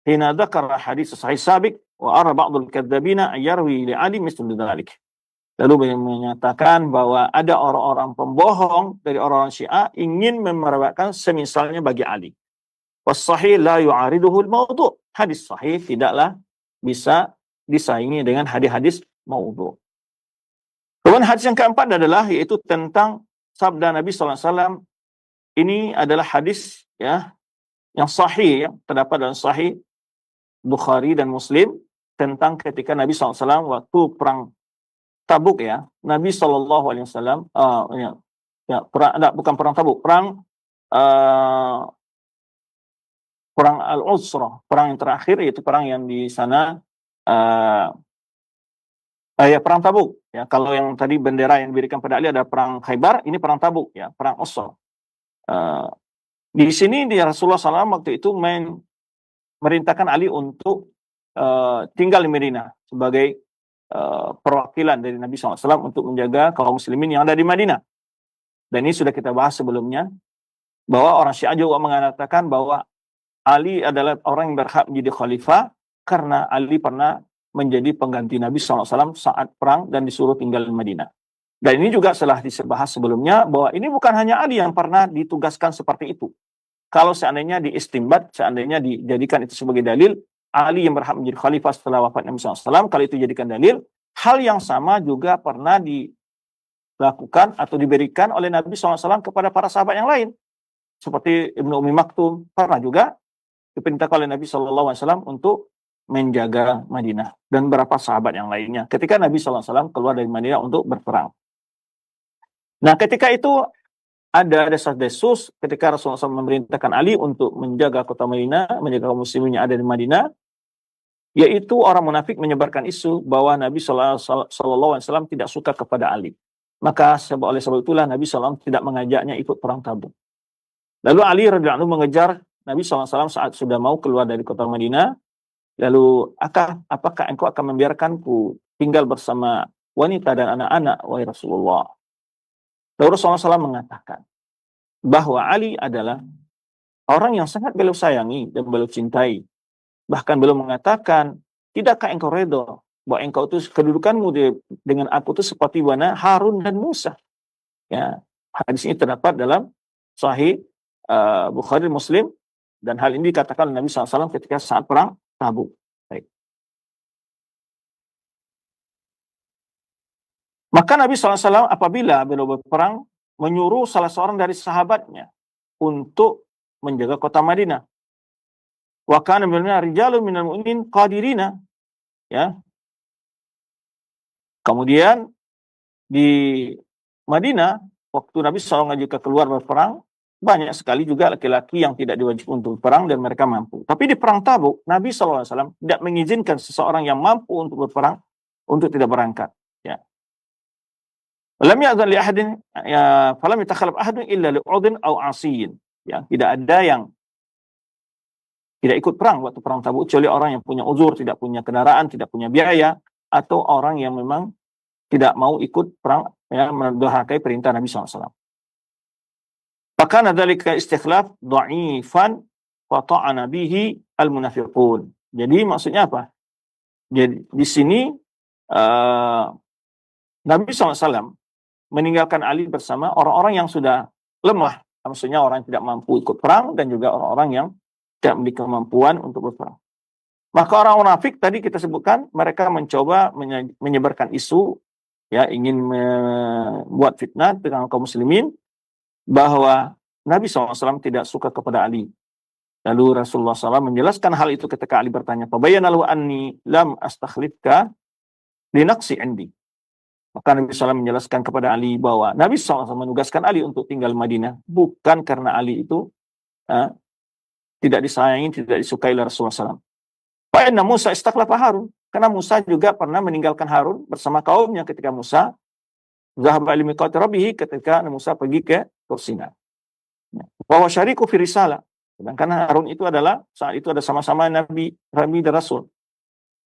hina dzakara hadis sahih sabiq wa ara ba'dul kadzdzabina ayarwi li Ali mislu dzalik. Lalu menyatakan bahwa ada orang-orang pembohong dari orang-orang Syiah ingin meriwayatkan semisalnya bagi Ali. Was sahih la yu'ariduhu al-mawdu'. Hadis sahih tidaklah bisa disaingi dengan hadis-hadis maudhu. Kemudian hadis yang keempat adalah yaitu tentang sabda Nabi SAW. Ini adalah hadis, ya, yang sahih, ya, terdapat dalam sahih Bukhari dan Muslim tentang ketika Nabi SAW waktu perang Tabuk, ya. Nabi SAW bukan perang Tabuk, perang Al-Usrah, perang yang terakhir, yaitu perang yang di sana perang Tabuk, ya. Kalau yang tadi bendera yang diberikan pada Ali ada perang Khaybar, ini perang Tabuk, ya, perang Usrah. Di sini Rasulullah SAW waktu itu merintahkan Ali untuk tinggal di Madinah sebagai perwakilan dari Nabi SAW untuk menjaga kaum muslimin yang ada di Madinah. Dan ini sudah kita bahas sebelumnya, bahwa orang Syiah juga mengatakan bahwa Ali adalah orang yang berhak menjadi khalifah karena Ali pernah menjadi pengganti Nabi SAW saat perang dan disuruh tinggal di Madinah. Dan ini juga telah dibahas sebelumnya, bahwa ini bukan hanya Ali yang pernah ditugaskan seperti itu. kalau seandainya diistimbat, seandainya dijadikan itu sebagai dalil, Ali yang berhak menjadi khalifah setelah wafat Nabi SAW, kalau itu dijadikan dalil, hal yang sama juga pernah dilakukan atau diberikan oleh Nabi SAW kepada para sahabat yang lain. Seperti Ibnu Ummi Maktum, pernah juga diperintahkan oleh Nabi SAW untuk menjaga Madinah. Dan beberapa sahabat yang lainnya. Ketika Nabi SAW keluar dari Madinah untuk berperang. Nah, ketika itu ada desas-desus ketika Rasulullah SAW memerintahkan Ali untuk menjaga kota Madinah, menjaga kaum muslimin yang ada di Madinah, yaitu orang munafik menyebarkan isu bahwa Nabi SAW tidak suka kepada Ali. Maka oleh sebab itulah Nabi SAW tidak mengajaknya ikut perang Tabuk. Lalu Ali radhiyallahu anhu mengejar Nabi SAW saat sudah mau keluar dari kota Madinah. Lalu, apakah engkau akan membiarkanku tinggal bersama wanita dan anak-anak, wahai Rasulullah? Lalu Rasulullah SAW mengatakan bahwa Ali adalah orang yang sangat beliau sayangi dan beliau cintai. Bahkan beliau mengatakan, tidakkah engkau redha bahwa engkau itu kedudukanmu dengan aku itu seperti mana Harun dan Musa? Ya, hadis ini terdapat dalam Sahih Bukhari Muslim, dan hal ini dikatakan oleh Nabi SAW ketika saat perang Tabuk. Baik. Maka Nabi SAW apabila beliau berperang, menyuruh salah seorang dari sahabatnya untuk menjaga kota Madinah. Wa kana minna rijalun minal mu'minin qadirina. Ya. Kemudian di Madinah, waktu Nabi SAW jika keluar berperang, banyak sekali juga laki-laki yang tidak diwajibkan untuk berperang dan mereka mampu. Tapi di perang Tabuk, Nabi SAW tidak mengizinkan seseorang yang mampu untuk berperang untuk tidak berangkat. Ya. Lam ya'dzan li ahadin ya falam yatakhalaf ahadun illa li'udhin aw 'asiyin. Ya, tidak ada yang tidak ikut perang waktu perang Tabuk kecuali orang yang punya uzur, tidak punya kendaraan, tidak punya biaya, atau orang yang memang tidak mau ikut perang, ya, mendurhakai perintah Nabi SAW. Maka dzalika istikhlaf dha'ifan wa ta'ana bihi al-munafiqun. Jadi maksudnya apa? Jadi di sini Nabi SAW meninggalkan Ali bersama orang-orang yang sudah lemah, maksudnya orang yang tidak mampu ikut perang dan juga orang-orang yang tidak memiliki kemampuan untuk berperang. Maka orang munafik tadi kita sebutkan, mereka mencoba menyebarkan isu, ya, ingin membuat fitnah dengan kaum muslimin bahwa Nabi SAW tidak suka kepada Ali. Lalu Rasulullah SAW menjelaskan hal itu ketika Ali bertanya, "Fabayyana lahu anni lam astakhlifka linaqsi indi." Maka Nabi SAW menjelaskan kepada Ali bahwa Nabi SAW menugaskan Ali untuk tinggal Madinah bukan karena Ali itu tidak disayangi, tidak disukai oleh Rasulullah SAW. Fa'inna Musa istakhlafa Harun. Karena Musa juga pernah meninggalkan Harun bersama kaumnya ketika Musa zahaba ila miqati rabbih, ketika Musa pergi ke Tur Sina. Wa syariku fi risalah. Sedangkan Harun itu adalah saat itu ada sama-sama Nabi dan Rasul.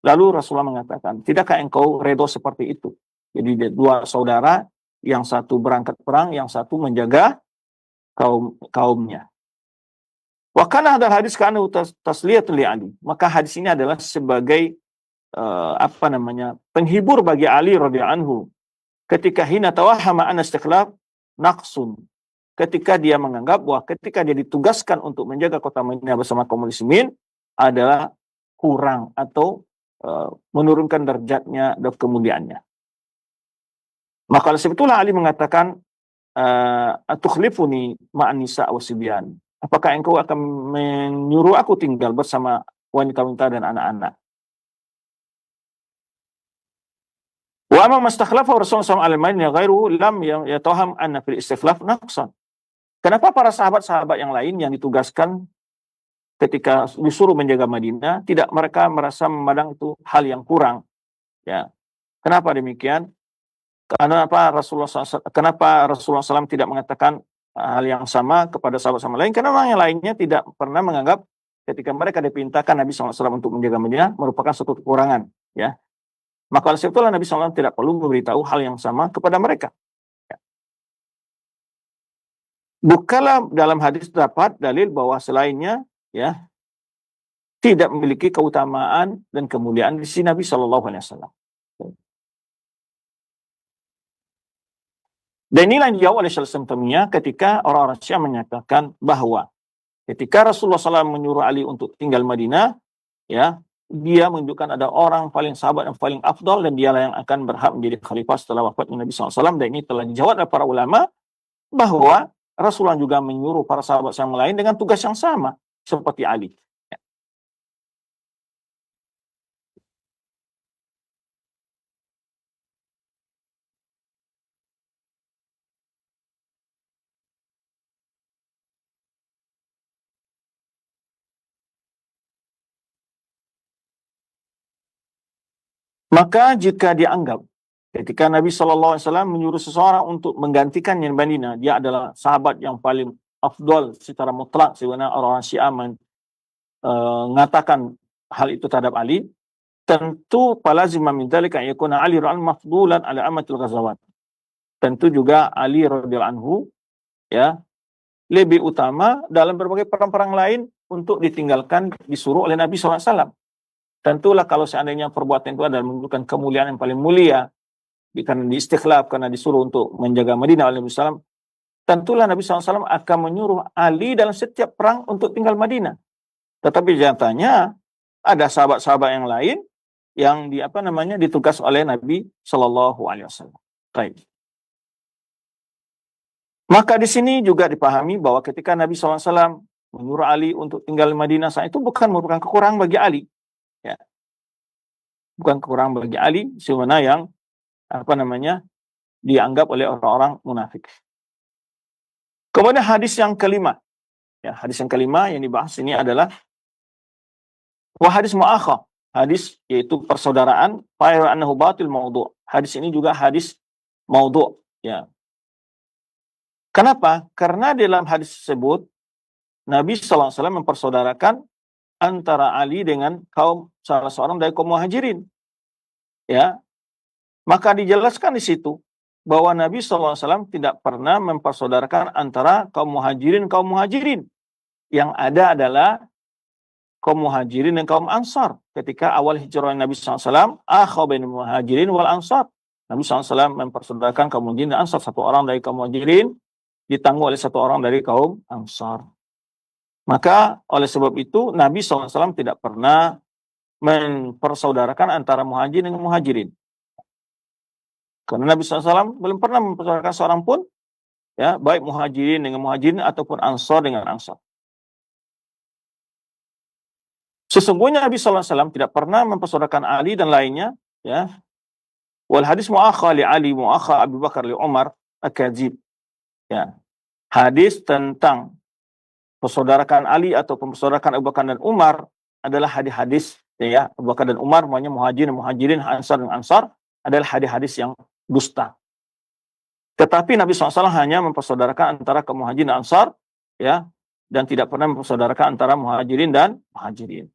Lalu Rasulullah mengatakan, tidakkah engkau redha seperti itu? Jadi dua saudara, yang satu berangkat perang, yang satu menjaga kaumnya. Wa kana hadzal hadis kana tasliyatun li Ali. Maka hadis ini adalah sebagai penghibur bagi Ali radhiyallahu anhu ketika hina tawahhama an istikhlaf naqsun. Ketika dia menganggap bahwa ketika dia ditugaskan untuk menjaga kota Madinah bersama kaum muslimin adalah kurang atau menurunkan derajatnya dan kemuliaannya. Maka oleh sebab itulah Ali mengatakan, atukhlifuni ma'an nisa wa sibyan. Apakah engkau akan menyuruh aku tinggal bersama wanita-wanita dan anak-anak? Wa amma mastakhlafa Rasulullah SAW al-Madinah ghairuhu lam yatawaham anna fil istikhlaf naqsan. Kenapa para sahabat-sahabat yang lain yang ditugaskan ketika disuruh menjaga Madinah, tidak mereka merasa memandang itu hal yang kurang? Ya. Kenapa demikian? Kenapa Rasulullah SAW tidak mengatakan hal yang sama kepada sahabat-sahabat lain? Karena orang yang lainnya tidak pernah menganggap ketika mereka diperintahkan Nabi SAW untuk menjaga Madinah merupakan suatu kekurangan. Ya. Maka oleh sebab itulah Nabi SAW tidak perlu memberitahu hal yang sama kepada mereka. Ya. Bukalah dalam hadis terdapat dalil bahwa selainnya, ya, tidak memiliki keutamaan dan kemuliaan di sisi Nabi SAW. Dan inilah yang dijawab oleh Syaikhul Islam Taimiyah ketika orang-orang Syiah menyatakan bahwa Ketika Rasulullah SAW menyuruh Ali untuk tinggal Madinah, ya, dia menunjukkan ada orang paling sahabat yang paling afdal dan dialah yang akan berhak menjadi khalifah setelah wafatnya Nabi SAW. Dan ini telah dijawab oleh para ulama bahwa Rasulullah juga menyuruh para sahabat yang lain dengan tugas yang sama seperti Ali. Maka jika dianggap ketika Nabi SAW menyuruh seseorang untuk menggantikannya di Madinah, dia adalah sahabat yang paling afdal secara mutlak, sebenarnya orang-orang Syiah mengatakan hal itu terhadap Ali, tentu falazima min dzalika yakuna Ali radhiyallahu mafdulan ala amatil ghazawat. Tentu juga Ali radhiyallahu anhu ya lebih utama dalam berbagai perang-perang lain untuk ditinggalkan, disuruh oleh Nabi SAW. Tentulah kalau seandainya perbuatan itu adalah menunjukkan kemuliaan yang paling mulia, karena diistikhlaf, karena disuruh untuk menjaga Madinah oleh Nabi SAW, tentulah Nabi SAW akan menyuruh Ali dalam setiap perang untuk tinggal Madinah. Tetapi nyatanya ada sahabat-sahabat yang lain yang ditugas oleh Nabi Shallallahu Alaihi Wasallam. Baik. Maka di sini juga dipahami bahwa ketika Nabi SAW menyuruh Ali untuk tinggal di Madinah, saat itu bukan merupakan kekurangan bagi Ali. Ya. Bukan kekurangan bagi Ali, sebenarnya yang dianggap oleh orang-orang munafik. Kemudian hadis yang kelima. Ya, hadis yang kelima yang dibahas ini adalah hadis mu'akhah. Hadis yaitu persaudaraan, fa annahu batil maudhu'. Hadis ini juga hadis maudhu', ya. Kenapa? Karena dalam hadis tersebut Nabi SAW mempersaudarakan antara Ali dengan salah seorang dari kaum muhajirin. Ya. Maka dijelaskan di situ bahwa Nabi SAW tidak pernah mempersaudarakan antara kaum muhajirin. Yang ada adalah kaum muhajirin dan kaum ansar. Ketika awal hijrah Nabi SAW, akhaw bainal muhajirin wal ansar. Nabi SAW mempersaudarakan kaum muhajirin dan ansar. Satu orang dari kaum muhajirin ditanggung oleh satu orang dari kaum ansar. Maka oleh sebab itu Nabi SAW tidak pernah mempersaudarakan antara muhajirin dengan muhajirin. Karena Nabi SAW belum pernah mempersaudarakan seorang pun, ya, baik muhajirin dengan muhajirin ataupun ansar dengan ansar. Sesungguhnya Nabi SAW tidak pernah mempersaudarakan Ali dan lainnya, ya. Wal hadis mu'akha li Ali, mu'akha Abu Bakar li Umar, akadzib. Ya. Hadis tentang persaudarakan Ali atau persaudarakan Abu Bakar dan Umar adalah hadis-hadis, ya, Abu Bakar dan Umar, maknanya muhajirin, ansar dan ansar, adalah hadis-hadis yang dusta. Tetapi Nabi SAW hanya mempersaudarakan antara kaum muhajirin dan ansar, ya, dan tidak pernah mempersaudarakan antara muhajirin dan muhajirin.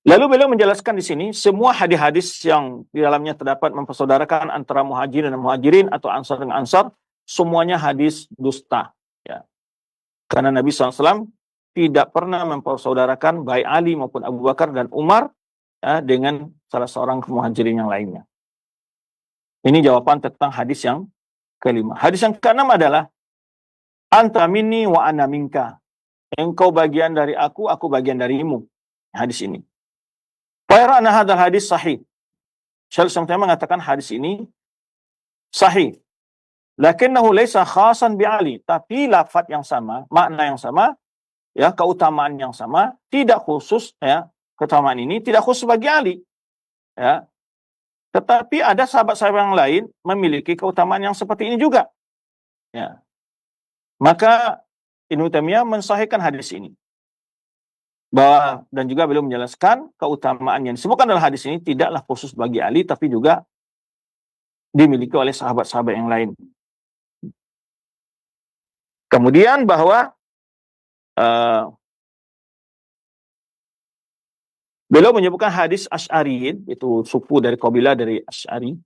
Lalu beliau menjelaskan di sini semua hadis-hadis yang di dalamnya terdapat mempersaudarakan antara muhajirin dan muhajirin atau ansar dengan ansar, semuanya hadis dusta. Ya. Karena Nabi SAW tidak pernah mempersaudarakan baik Ali maupun Abu Bakar dan Umar, ya, dengan salah seorang muhajirin yang lainnya. Ini jawaban tentang hadis yang kelima. Hadis yang keenam adalah anta minni wa ana minka. Engkau bagian dari aku bagian darimu. Hadis ini. Fa'irana hadal hadis sahih. Syekh Al-Islam mengatakan hadis ini sahih. Lakinnahu laysa khasan bi Ali, tapi lafaz yang sama, makna yang sama, ya, keutamaan yang sama, tidak khusus, ya, keutamaan ini tidak khusus bagi Ali. Ya. Tetapi ada sahabat-sahabat yang lain memiliki keutamaan yang seperti ini juga. Ya. Maka Ibnu Taimiyah mensahihkan hadis ini. Bahwa, dan juga beliau menjelaskan keutamaan yang disebutkan dalam hadis ini tidaklah khusus bagi Ali, tapi juga dimiliki oleh sahabat-sahabat yang lain. Kemudian bahwa beliau menyebutkan hadis Asy'ariyin, itu suku dari kabilah dari Asy'ari.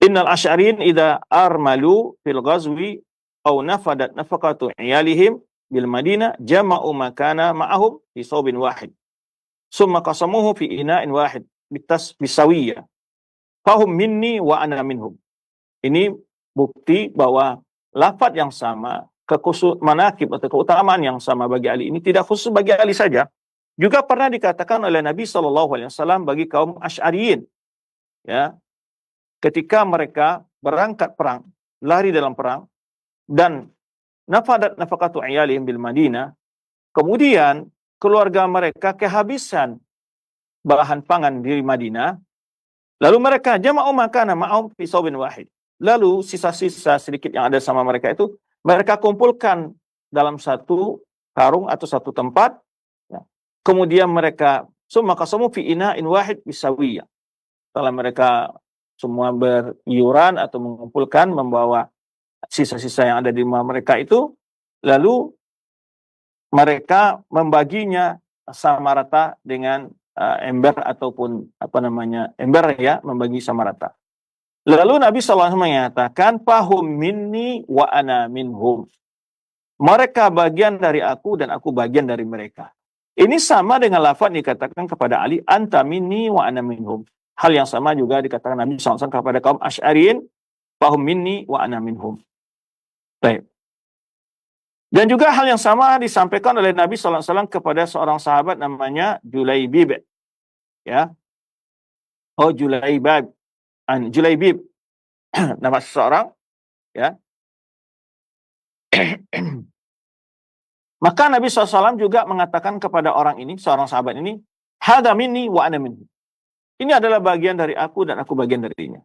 Innal Asy'ariyin idza armalu fil ghazwi aw nafadat nafaqatu iyalihim bil Madinah jama'u makana ma'ahum fi saubin wahid. Summa qasamuhu fi ina'in wahid bisawiyah. Fahum minni wa ana minhum. Ini bukti bahwa lafaz yang sama, manaqib atau keutamaan yang sama bagi Ali ini tidak khusus bagi Ali saja. Juga pernah dikatakan oleh Nabi SAW bagi kaum Asy'ariyin, ya, ketika mereka berangkat perang, lari dalam perang, dan nafadat nafaqatu iyalihim bil Madinah, kemudian keluarga mereka kehabisan bahan pangan di Madinah, lalu mereka jama'u makana ma'ahum fi saubin wahid. Lalu sisa-sisa sedikit yang ada sama mereka itu mereka kumpulkan dalam satu karung atau satu tempat, ya. Kemudian mereka summa qasamu fi ina'in wahid bisawiyah. Setelah mereka semua beriuran atau mengumpulkan membawa sisa-sisa yang ada di rumah mereka itu, lalu mereka membaginya sama rata dengan ember ataupun ember, ya, membagi sama rata. Lalu Nabi SAW mengatakan, fahum minni wa ana minhum. Mereka bagian dari aku dan aku bagian dari mereka. Ini sama dengan lafaz dikatakan kepada Ali, anta minni wa ana minhum. Hal yang sama juga dikatakan Nabi SAW kepada kaum Asy'ariyin, fahum minni wa ana minhum. Baik. Dan juga hal yang sama disampaikan oleh Nabi SAW kepada seorang sahabat namanya Julaibib. Ya. Oh, Julaibib. Julaibib. Nama seseorang. Ya. Maka Nabi SAW juga mengatakan kepada orang ini, seorang sahabat ini, hadza minni wa ana minhu. Ini adalah bagian dari aku dan aku bagian darinya.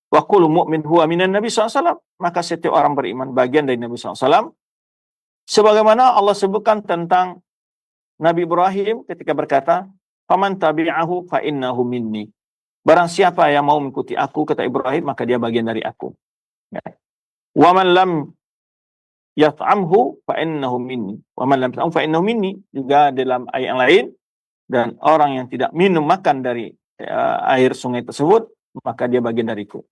Wa kullu mu'min huwa minan Nabi SAW. Maka setiap orang beriman bagian dari Nabi SAW. Sebagaimana Allah sebutkan tentang Nabi Ibrahim ketika berkata, faman tabi'ahu fa innahu minni. Barang siapa yang mau mengikuti aku, kata Ibrahim, maka dia bagian dari aku. Ya. Wa man lam yat'amhu fa innahu minni. Wa man lam yat'amhu fa innahu minni. Juga dalam ayat yang lain, dan orang yang tidak minum makan dari air sungai tersebut, maka dia bagian dariku.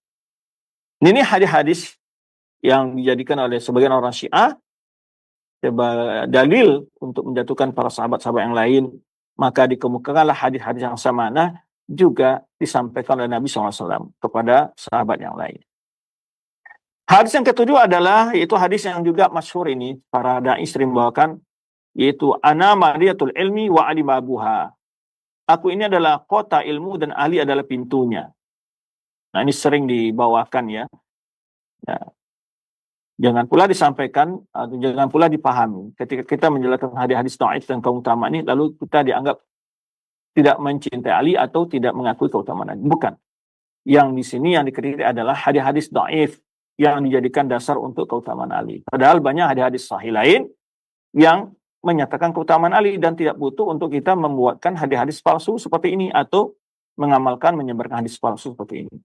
Ini hadis-hadis yang dijadikan oleh sebagian orang Syiah sebagai dalil untuk menjatuhkan para sahabat-sahabat yang lain. Maka dikemukakanlah hadis-hadis yang sama juga disampaikan oleh Nabi SAW kepada sahabat yang lain. Hadis yang ketujuh adalah, yaitu hadis yang juga masyhur ini, para da'i sering membawakan, yaitu ana mariyatul ilmi wa ali babuha. Aku ini adalah kota ilmu dan Ali adalah pintunya. Nah, ini sering dibawakan, ya. Ya. Jangan pula disampaikan atau jangan pula dipahami ketika kita menjelaskan hadis-hadis dhaif dan keutamaan ini, lalu kita dianggap tidak mencintai Ali atau tidak mengakui keutamaan Ali. Bukan. Yang di sini yang dikritik adalah hadis-hadis dhaif yang dijadikan dasar untuk keutamaan Ali. Padahal banyak hadis-hadis sahih lain yang menyatakan keutamaan Ali dan tidak butuh untuk kita membuatkan hadis-hadis palsu seperti ini atau mengamalkan menyebarkan hadis palsu seperti ini.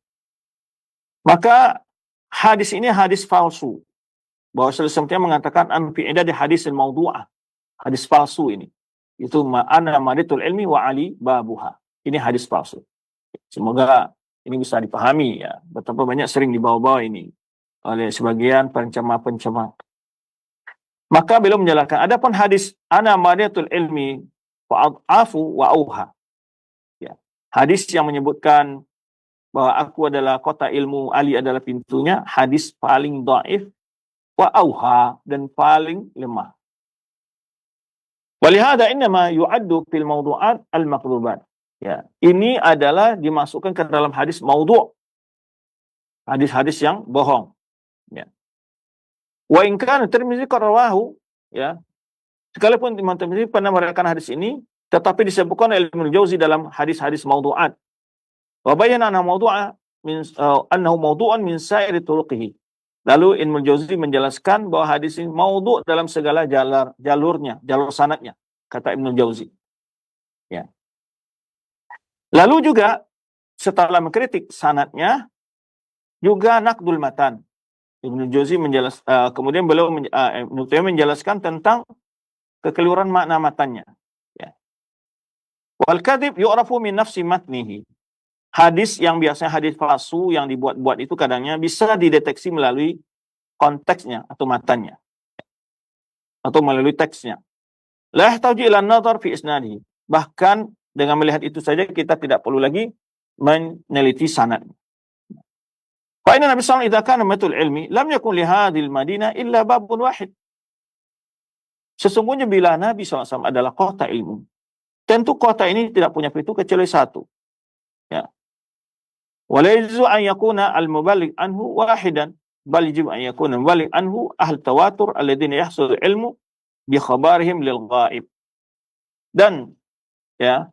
Maka hadis ini hadis palsu. Bahwa selanjutnya mengatakan anfi'ida di hadis al-mawdu'ah. Hadis palsu ini. Itu ma'ana maritul ilmi wa ali babuha. Ini hadis palsu. Semoga ini bisa dipahami, ya. Betapa banyak sering dibawa-bawa ini oleh sebagian pencemah-pencemah. Maka beliau menjelaskan, adapun hadis ana maritul ilmi wa afu wa auha. Ya. Hadis yang menyebutkan bahwa aku adalah kota ilmu, Ali adalah pintunya, hadis paling dhaif wa auha, dan paling lemah. Walihada innama yu'addu fil mawdu'at al-maqdubat. Ya, ini adalah dimasukkan ke dalam hadis maudhu'. Hadis-hadis yang bohong. Ya. Wa in kana Tirmizi qarawahu, ya. Sekalipun Imam Tirmizi pernah meriwayatkan hadis ini, tetapi disebutkan oleh Ibnu Jauzi dalam hadis-hadis maudhu'at. Wa bayyana anna mawdu'a min annahu mawdu'un min sa'iri turuqihi. Lalu Ibnu Jauzi menjelaskan bahwa hadis ini maudhu' dalam segala jalurnya, jalur sanadnya, kata Ibnu Jauzi. Ya. Lalu juga setelah mengkritik sanadnya, juga naqdul matan. Ibnu Jauzi kemudian beliau menjelaskan tentang kekeliruan makna matannya. Ya. Wal kadhib yu'rafu min nafsi matnihi. Hadis yang biasanya hadis palsu yang dibuat-buat itu kadangnya bisa dideteksi melalui konteksnya atau matannya. Atau melalui teksnya. La yahtaju ila an-nazar fi isnadihi. Bahkan dengan melihat itu saja kita tidak perlu lagi meneliti sanad. Fa inna Nabi sallallahu alaihi wasallam idza kana matul ilmi lam yakun li hadhil Madinah illa babun wahid. Sesungguhnya bila Nabi SAW adalah kota ilmu, tentu kota ini tidak punya pintu kecuali satu. Ya. Wala yajuzu an yakuna al-muballigh anhu wahidan, bal yajibu an yakuna al-muballigh anhu ahl tawatur alladziina yahsul ilmu bi khabarihim lil ghaib. Dan ya,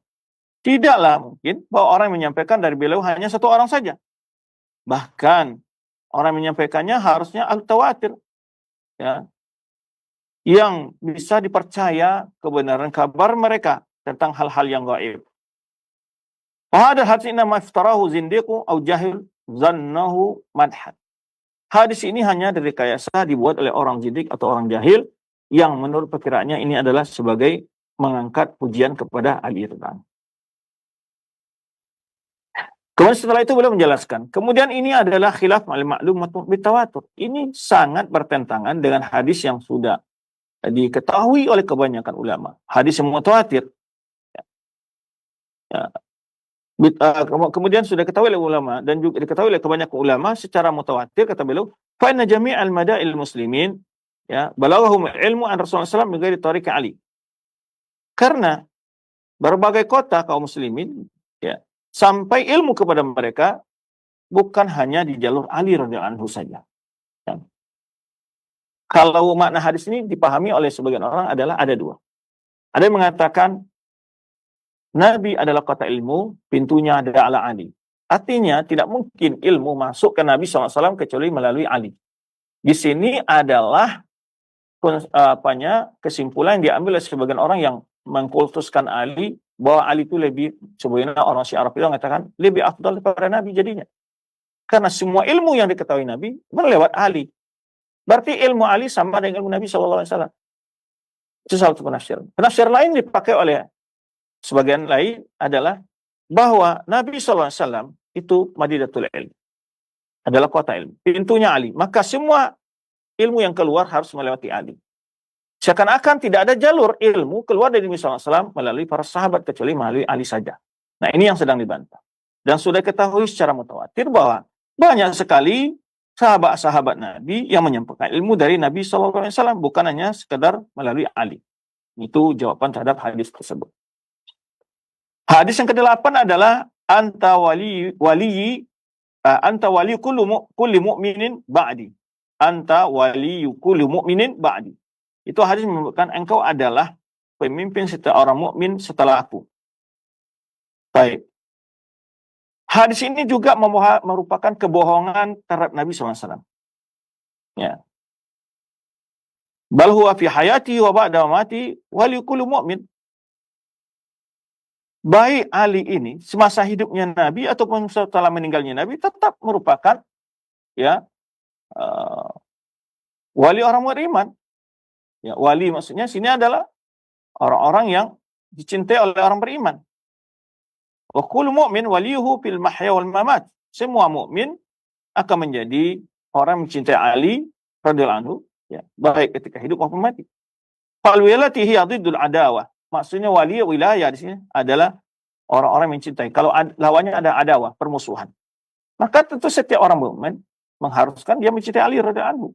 tidaklah mungkin bahwa orang yang menyampaikan dari beliau hanya satu orang saja. Bahkan orang yang menyampaikannya harusnya al-tawatir. Ya, yang bisa dipercaya kebenaran kabar mereka tentang hal-hal yang gaib. Hadis hadis ini maftarahu zindiqu au jahil zannahu madhan. Hadis ini hanya dari rekayasa dibuat oleh orang zindik atau orang jahil yang menurut perkiraannya ini adalah sebagai mengangkat pujian kepada Ali radhiyallahu anhu. Kemudian setelah itu beliau menjelaskan, kemudian ini adalah khilaf al-ma'lumatun bitawatur. Ini sangat bertentangan dengan hadis yang sudah diketahui oleh kebanyakan ulama. Hadis yang mutawatir. Ya. Kemudian sudah diketahui oleh ulama dan juga diketahui oleh kebanyakan ulama secara mutawatir, kata beliau, fa inna jami'al mada'il muslimin ya balaghahum ilmu an Rasulullah SAW dari tariq Ali. Karena berbagai kota kaum muslimin ya sampai ilmu kepada mereka bukan hanya di jalur Ali radhiyallahu anhu saja. Ya. Kalau makna hadis ini dipahami oleh sebagian orang adalah ada dua. Ada yang mengatakan Nabi adalah kota ilmu, pintunya adalah Ali. Artinya tidak mungkin ilmu masuk ke Nabi SAW kecuali melalui Ali. Di sini adalah kesimpulan yang diambil oleh sebagian orang yang mengkultuskan Ali, bahwa Ali itu lebih, sebenarnya orang Syiah Arab itu mengatakan lebih afdal daripada Nabi jadinya. Karena semua ilmu yang diketahui Nabi melewat Ali. Berarti ilmu Ali sama dengan ilmu Nabi SAW. Itu salah satu penafsiran. Penafsiran lain dipakai oleh sebagian lain adalah bahwa Nabi SAW itu Madinatul Ilm. Adalah kota ilmu. Pintunya Ali. Maka semua ilmu yang keluar harus melewati Ali. Seakan-akan tidak ada jalur ilmu keluar dari Nabi SAW melalui para sahabat kecuali melalui Ali saja. Nah ini yang sedang dibantah. Dan sudah ketahui secara mutawatir bahwa banyak sekali sahabat-sahabat Nabi yang menyampaikan ilmu dari Nabi SAW, bukan hanya sekedar melalui Ali. Itu jawaban terhadap hadis tersebut. Hadis yang ke-8 adalah anta wali kulli mu'minin ba'di. Anta wali kulli mu'minin ba'di. Itu hadis menyebutkan engkau adalah pemimpin setiap orang mukmin setelah aku. Baik. Hadis ini juga merupakan kebohongan terhadap Nabi SAW. Ya. Bal huwa fi hayati wa ba'da mamati wali kulli mu'min. Baik Ali ini semasa hidupnya Nabi ataupun setelah meninggalnya Nabi tetap merupakan ya wali orang beriman. Ya, wali maksudnya sini adalah orang-orang yang dicintai oleh orang beriman. Wa kullu mu'min waliyuhu fil mahya wal mamat. Semua mukmin akan menjadi orang mencintai Ali radhiyallahu anhu ya, baik ketika hidup maupun mati. Fal wilayati hiya diddul adawah. Maksudnya wilayah di sini adalah orang-orang mencintai. Kalau lawannya ada adawah, permusuhan. Maka tentu setiap orang mukmin mengharuskan dia mencintai Ali radhiyallahu anhu.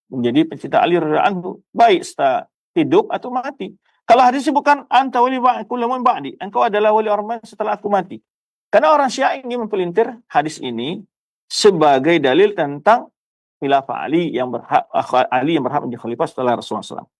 Menjadi pencinta Ali radhiyallahu anhu, baik setelah hidup atau mati. Kalau hadis bukan anta wali kullu man ba'di, engkau adalah wali orang setelah aku mati. Karena orang Syiah ingin mempelintir hadis ini sebagai dalil tentang khilafah Ali yang berhak menjadi khalifah setelah Rasulullah SAW.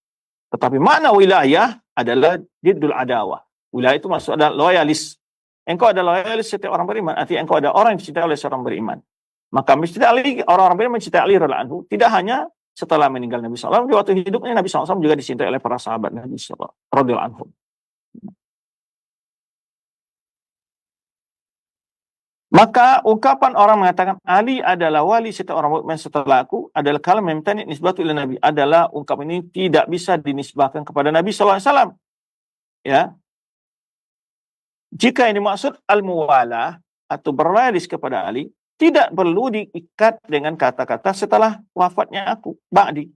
Tetapi makna wilayah adalah diddul adawah. Wilayah itu maksud adalah loyalis. Engkau adalah loyalis setiap orang beriman. Artinya engkau ada orang yang dicintai oleh seorang beriman. Maka mencintai Ali, orang-orang beriman mencintai Ali radhiyallahu anhu tidak hanya setelah meninggal Nabi SAW, di waktu hidupnya Nabi SAW juga dicintai oleh para sahabat Nabi SAW radhiyallahu anhum. Maka ungkapan orang mengatakan Ali adalah wali setiap orang mukmin setelah aku adalah kalam memtani nisbatu ila Nabi, adalah ungkapan ini tidak bisa dinisbahkan kepada Nabi SAW. Ya. Jika ini maksud al-muwalah atau berwaris kepada Ali, tidak perlu diikat dengan kata-kata setelah wafatnya aku, ba'di.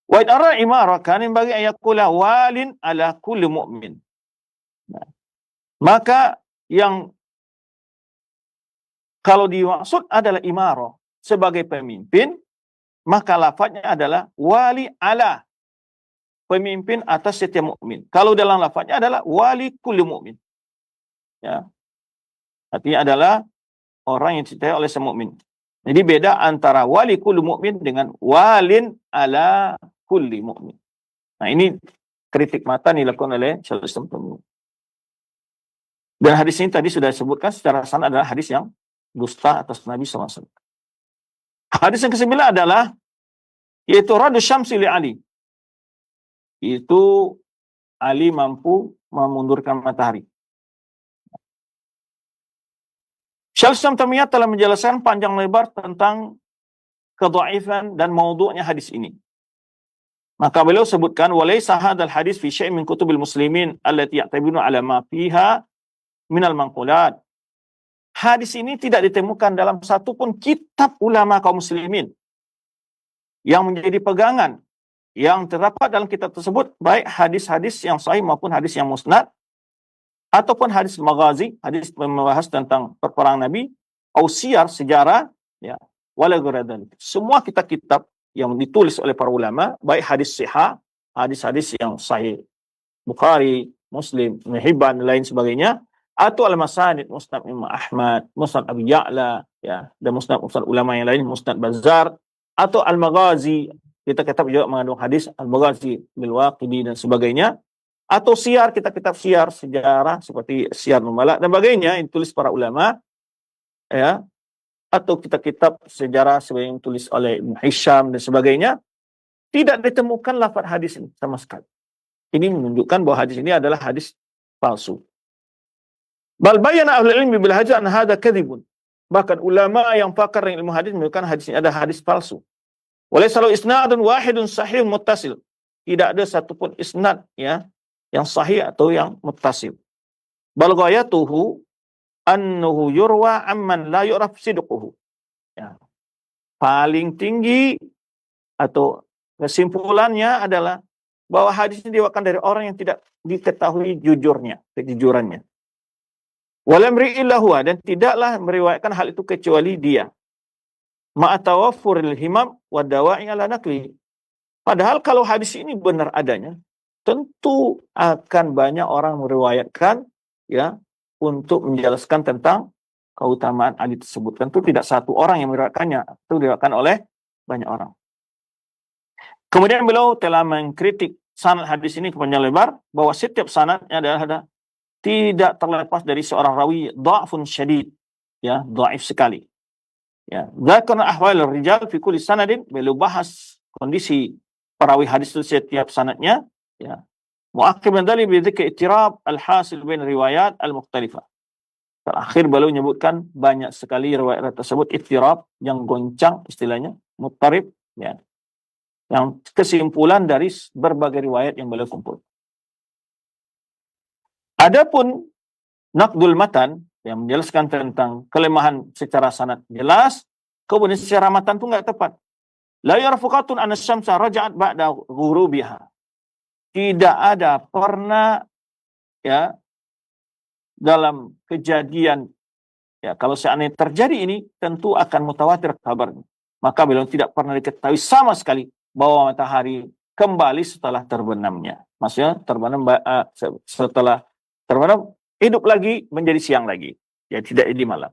Wa in ara imara kan bagi ayaqula walin ala kulli mu'min. Nah, maka yang Kalau dimaksud adalah imarah sebagai pemimpin, maka lafadznya adalah wali ala, pemimpin atas setiap mukmin. Kalau dalam lafadznya adalah wali kulli mukmin. Ya. Artinya adalah orang yang dicintai oleh semua mukmin. Jadi beda antara wali kulli mukmin dengan walin ala kulli mukmin. Nah, ini kritik mata dilakukan oleh Syaikhul Islam Taimiyah. Dan hadis ini tadi sudah disebutkan secara sanad adalah hadis yang dusta atas Nabi SAW. Hadis yang ke-9 adalah yaitu radu syamsi li Ali. Itu Ali mampu memundurkan matahari. Syaikhul Islam Taimiyah telah menjelaskan panjang lebar tentang kedhaifan dan maudhu'nya hadis ini. Maka beliau sebutkan walaysa hadzal hadis fi syai'in min kutubil muslimin allati ya'tabiruna ala ma fiha minal manqulat. Hadis ini tidak ditemukan dalam satupun kitab ulama kaum muslimin yang menjadi pegangan yang terdapat dalam kitab tersebut, baik hadis-hadis yang sahih maupun hadis yang musnad, ataupun hadis maghazi, hadis membahas tentang peperangan Nabi, atau siyar, sejarah, ya, wala ghairu. Semua kitab-kitab yang ditulis oleh para ulama, baik hadis sihah, hadis-hadis yang sahih, Bukhari, Muslim, Ibnu Hibban, lain sebagainya, atau al-masanid, Musnad Imam Ahmad, Musnad Abi Ya'la, ya, dan Musnad ulama yang lain, Musnad Bazzar, atau al-maghazi, kitab-kitab juga mengandung hadis al-maghazi bil Waqidi dan sebagainya, atau siyar, kitab-kitab siyar sejarah seperti Siyar Nubala dan sebagainya yang ditulis para ulama, ya, atau kitab-kitab sejarah seperti yang ditulis oleh Ibn Hisham dan sebagainya, tidak ditemukan lafaz hadis ini sama sekali. Ini menunjukkan bahwa hadis ini adalah hadis palsu. Bal bayyana ahlul ilmi bil hadis an hadza kadzibun. Bahkan ulama yang pakar dengan ilmu hadis menunjukkan hadis ini ada hadis palsu. Walaysa lahu isnadun wahidun sahih muttasil. Tidak ada satupun isnad, ya, yang sahih atau yang muttasil. Bal ghayatuhu annahu yurwa amman la yu'raf sidquhu. Ya. Paling tinggi atau kesimpulannya adalah bahwa hadis ini diwakilkan dari orang yang tidak diketahui jujurnya, kejujurannya. Walam ri'illahu, dan tidaklah meriwayatkan hal itu kecuali dia. Ma'atawaffuril himam wa dawa'i ala naqli. Padahal kalau hadis ini benar adanya, tentu akan banyak orang meriwayatkan, ya, untuk menjelaskan tentang keutamaan Ali tersebut. Tentu tidak satu orang yang meriwayatkannya, itu diriwayatkan oleh banyak orang. Kemudian beliau telah mengkritik sanad hadis ini kepanjang lebar, bahwa setiap sanadnya adalah tidak terlepas dari seorang rawi dha'fun syadid, ya, dhaif sekali. Ya, dzakara ahwal rijal fi kulli sanadin, beliau bahas kondisi perawi hadis itu setiap sanadnya, ya. Mu'aqqiban dzalik bi dzikri ittirab al-hasil bain riwayat al-mukhtalifah. Terakhir beliau menyebutkan banyak sekali riwayat tersebut ittirab, yang goncang istilahnya, muttarib, ya. Yang kesimpulan dari berbagai riwayat yang beliau kumpul. Adapun naqdul matan yang menjelaskan tentang kelemahan secara sanad jelas, kemudian secara matan itu enggak tepat. La yarfuqatun an asy-syamsa raja'at ba'da ghurubiha. Tidak ada pernah, ya, dalam kejadian, ya, kalau seandainya terjadi ini tentu akan mutawatir kabarnya. Maka beliau tidak pernah diketahui sama sekali bahwa matahari kembali setelah terbenamnya. Maksudnya terbenam setelah terbenam hidup lagi menjadi siang lagi. Ya, tidak di malam.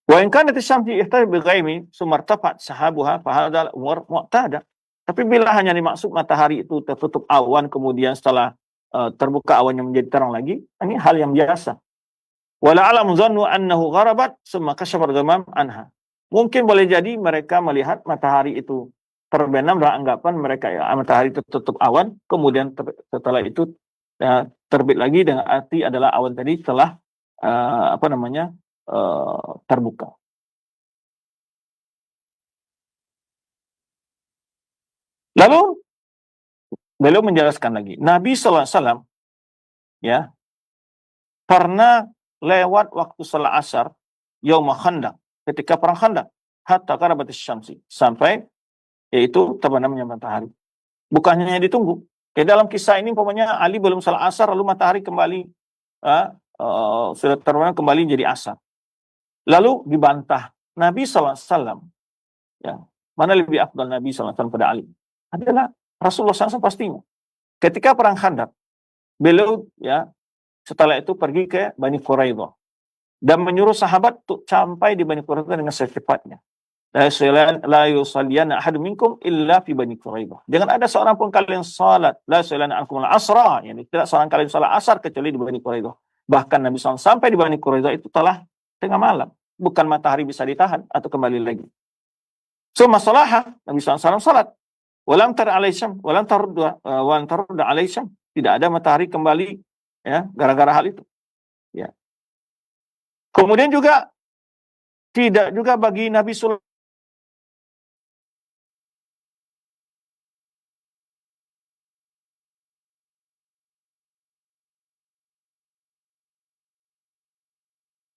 Wa in kanat asy-syamsu ihtaj bi ghaimi sumartafat sahabuha fa hadzal umur mu'tada. Tapi bila hanya dimaksud matahari itu tertutup awan, kemudian setelah terbuka awannya menjadi terang lagi, ini hal yang biasa. Wala alam zannu annahu gharabat summa kashafat ghamam anha. Mungkin boleh jadi mereka melihat matahari itu terbenam dengan anggapan mereka, ya, matahari itu tertutup awan, kemudian setelah itu, ya, terbit lagi dengan arti adalah awan tadi telah terbuka. Lalu beliau menjelaskan lagi, Nabi SAW, ya, pernah lewat waktu salat asar yaumul khandaq, ketika perang Khandaq, hatta qarabatis syamsi, sampai yaitu terbenamnya matahari. Bukan hanya ditunggu. Dalam kisah ini umpamanya Ali belum salat asar lalu matahari kembali sudah terbenam kembali jadi asar. Lalu dibantah Nabi SAW. Ya, mana lebih afdal Nabi SAW pada Ali? Adalah Rasulullah SAW pastinya. Ketika perang Khandaq, beliau ya setelah itu pergi ke Bani Quraidah dan menyuruh sahabat untuk sampai di Bani Quraidah dengan secepatnya. La yusalliyanna ahadun minkum illa fi Bani Quraidah. Jangan ada seorang pun kalian salat. La yusalliyanna ankum al-asra. Yani tidak seorang kalian salat asar kecuali di Bani Quraidah. Bahkan Nabi SAW sampai di Bani Quraidah itu telah tengah malam. Bukan matahari bisa ditahan atau kembali lagi. So masalah Nabi SAW salat. Walam tar alaihim, walam tarudda alaihim. Tidak ada matahari kembali ya gara-gara hal itu. Ya. Kemudian juga tidak juga bagi Nabi Sulaiman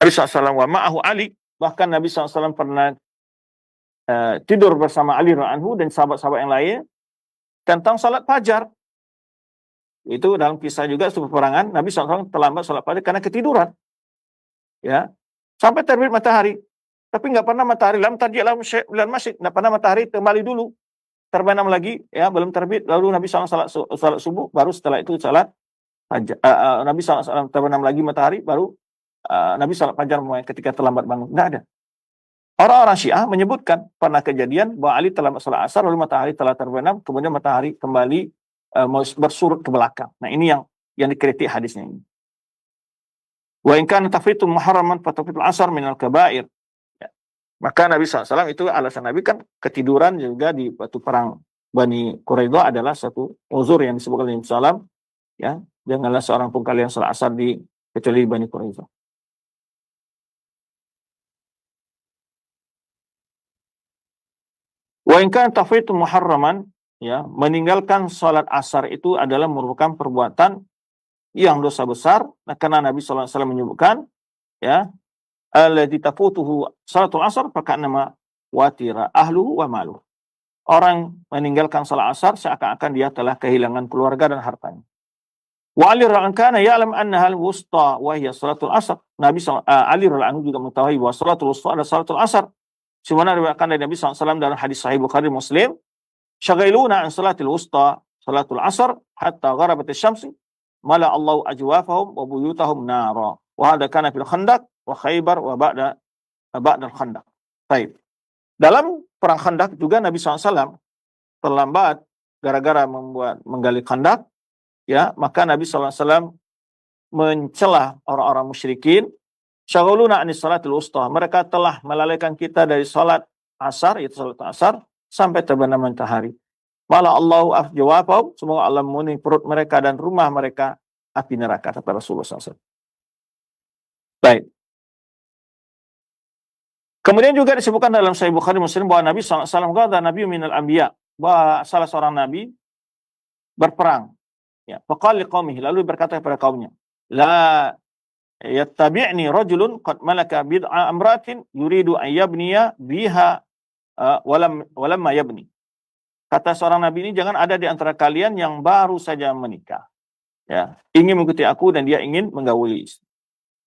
SAW wa ma'ahu Ali, bahkan Nabi SAW pernah tidur bersama Ali radhiyallahu anhu dan sahabat-sahabat yang lain tentang salat fajar. Itu dalam kisah juga sebuah peperangan, Nabi SAW terlambat salat fajar karena ketiduran. Ya, sampai terbit matahari. Tapi nggak pernah matahari lam tarji'lam bulan masjid, nggak pernah matahari kembali dulu. Terbenam lagi, ya belum terbit. Lalu Nabi SAW salat subuh, baru setelah itu salat fajar. Nabi SAW terbenam lagi matahari, baru Nabi salat fajar ketika terlambat bangun. Nggak ada. Orang-orang Syiah menyebutkan pernah kejadian bahwa Ali terlambat salat asar, lalu matahari telah terbenam, kemudian matahari kembali bersurut ke belakang. Nah ini yang dikritik hadisnya ini. Wa in kana tafritu muharraman fa tafritul asar minal kabair. Ya. Maka Nabi SAW itu alasan Nabi kan ketiduran juga di waktu perang Bani Quraidah adalah satu uzur yang disebutkan oleh Nabi SAW. Ya, janganlah seorang pun kalian salat asar kecuali Bani Quraidah. Wa in kana tafritu muharraman, ya, meninggalkan salat asar itu adalah merupakan perbuatan yang dosa besar. Nah, karena Nabi SAW menyebutkan, ya, alladzi tafutuhu salatul asar fakannama watira ahluhu wa maluhu. Orang meninggalkan salat asar seakan-akan dia telah kehilangan keluarga dan hartanya. Wa Ali radhiyallahu anhu ya'lam annaha al-wusta wa hiya salatul asar. Ali radhiyallahu anhu juga mengetahui bahwa salatul wusta adalah salatul asar. Sebagaimana diriwayatkan dari Nabi SAW dalam hadis Sahih Bukhari Muslim, syaghailuna an salatil wusta salatul asar hatta gharabat asy-syamsi mala Allahu ajwafahum wa buyutahum nara. Wa hadha kana fil Khandaq wa Khaybar wa ba'da al-Khandaq. Baik. Dalam perang Khandaq juga Nabi SAW terlambat gara-gara menggali Khandaq, ya, maka Nabi SAW mencela orang-orang musyrikin. Syaghaluna anis salatil wusta. Mereka telah melalaikan kita dari salat asar, yaitu salat asar, sampai terbenam matahari. Mala Allahu afjawabahum, semoga Allah memenuhi perut mereka dan rumah mereka api neraka, kata Rasulullah SAW. Baik. Kemudian juga disebutkan dalam Sahih Bukhari Muslim bahwa Nabi SAW kata Nabi minal anbiya, bahwa salah seorang nabi berperang. Ya, faqala liqaumihi, lalu berkata kepada kaumnya, la yattabi'ni rajulun qad malaka bid'a amratin yuridu an yabniya biha walamma yabni. Kata seorang nabi ini, jangan ada di antara kalian yang baru saja menikah, ya, ingin mengikuti aku dan dia ingin menggauli istri.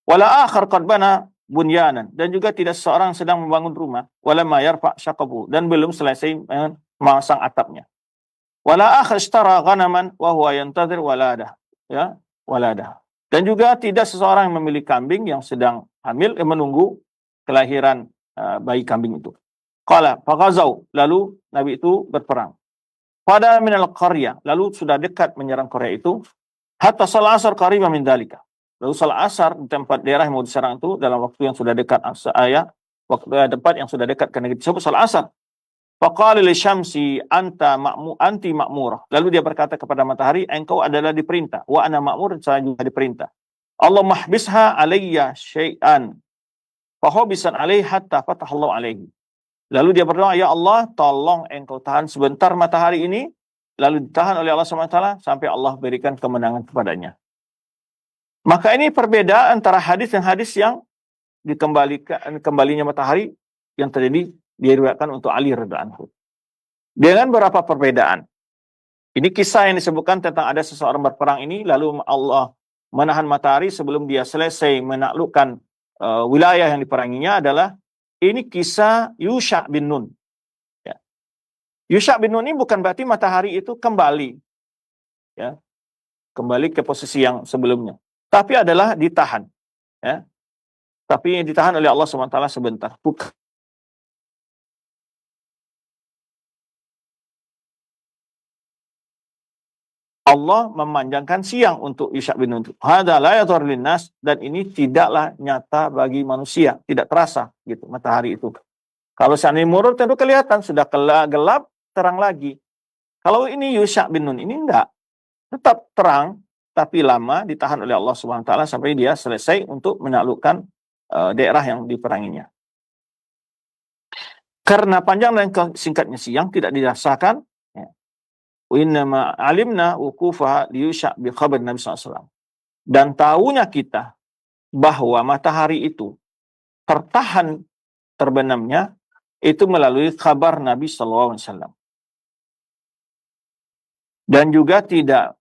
Wala akhar qad bana bunyanan, dan juga tidak seorang sedang membangun rumah, walamma yarfa syaqabu, dan belum selesai memasang atapnya. Wala akhar ishtara ghanaman wa huwa yantazir waladah, ya, waladah. Dan juga tidak seseorang yang memiliki kambing yang sedang hamil, menunggu kelahiran bayi kambing itu. Qala faghazau, lalu Nabi itu berperang. Pada minal qaryah, lalu sudah dekat menyerang Korea itu, hatta salat asar qaribah min dalika. Lalu salat asar di tempat daerah yang mau diserang itu dalam waktu yang sudah dekat, waktu tempat yang sudah dekat ke negeri tersebut salat asar. Faqala li syamsi anti ma'murah. Lalu dia berkata kepada matahari, engkau adalah diperintah. Wa ana ma'mur, saya juga diperintah. Allah mahbisha alayya syai'an. Fahobisan alayhi hatta fatahallahu alayhi. Lalu dia berdoa, ya Allah, tolong engkau tahan sebentar matahari ini, lalu ditahan oleh Allah SWT sampai Allah berikan kemenangan kepadanya. Maka ini perbedaan antara hadis dan hadis yang kembalinya matahari yang terjadi diriwayatkan untuk Ali radhiyallahu anhu. Dengan beberapa perbedaan. Ini kisah yang disebutkan tentang ada seseorang berperang ini, lalu Allah menahan matahari sebelum dia selesai menaklukkan wilayah yang diperanginya adalah ini kisah Yusha bin Nun. Ya. Yusha bin Nun ini bukan berarti matahari itu kembali, ya, kembali ke posisi yang sebelumnya, tapi adalah ditahan, ya. Tapi ditahan oleh Allah SWT sebentar. Bukan. Allah memanjangkan siang untuk Yusha bin Nun. Hada la yadur linnas, dan ini tidaklah nyata bagi manusia, tidak terasa gitu matahari itu. Kalau seandainya murur tentu kelihatan sudah gelap terang lagi. Kalau ini Yusha bin Nun ini enggak, tetap terang tapi lama, ditahan oleh Allah SWT sampai dia selesai untuk menaklukkan daerah yang diperanginya. Karena panjang dan singkatnya siang tidak dirasakan, ya. Wa innama alimna wuqufaha li Yusha bi khabar Nabi SAW. Dan tahunya kita bahwa matahari itu tertahan terbenamnya itu melalui kabar Nabi SAW. Dan juga tidak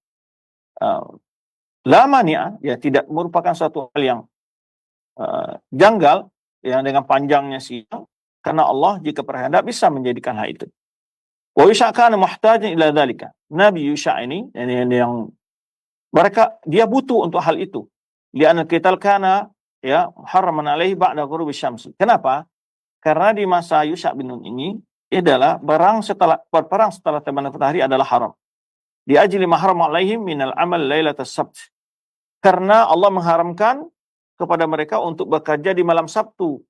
lama nih, ya, tidak merupakan suatu hal yang janggal yang dengan panjangnya siang, karena Allah jika berkehendak bisa menjadikan hal itu. Wa Yusha kana muhtajan ila dzalika. Nabi Yusha ini yang mereka dia butuh untuk hal itu. Li'anna qital kana, ya, haraman alaihi ba'da ghurubi syamsi. Kenapa? Karena di masa Yusha bin Nun ini adalah berperang setelah terbenam matahari adalah haram. Di ajli mahram alaihim minal amal lailatas sabt. Karena Allah mengharamkan kepada mereka untuk bekerja di malam Sabtu,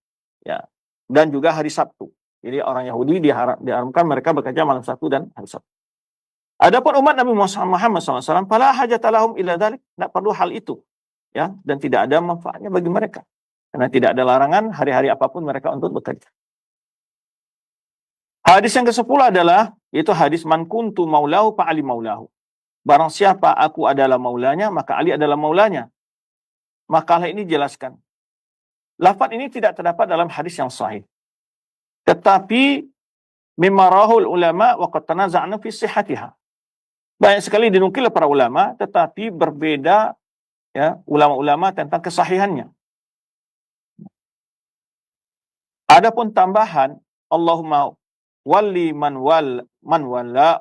ya, dan juga hari Sabtu. Jadi orang Yahudi diharamkan mereka bekerja malam Sabtu dan hari Sabtu. Adapun umat Nabi Muhammad SAW, fala hajata lahum illa dzalik, tidak perlu hal itu, ya, dan tidak ada manfaatnya bagi mereka. Karena tidak ada larangan hari-hari apapun mereka untuk bekerja. Hadis yang ke-10 adalah, yaitu hadis man kuntu maulahu fa'ali maulahu. Barang siapa aku adalah maulanya, maka Ali adalah maulanya. Makalah ini jelaskan. Lafaz ini tidak terdapat dalam hadis yang sahih. Tetapi mimarahul ulama wa qad tanaza'na fi sihhatiha. Banyak sekali dinukil para ulama, tetapi berbeda, ya, ulama-ulama tentang kesahihannya. Adapun tambahan, Allahumma walli man wala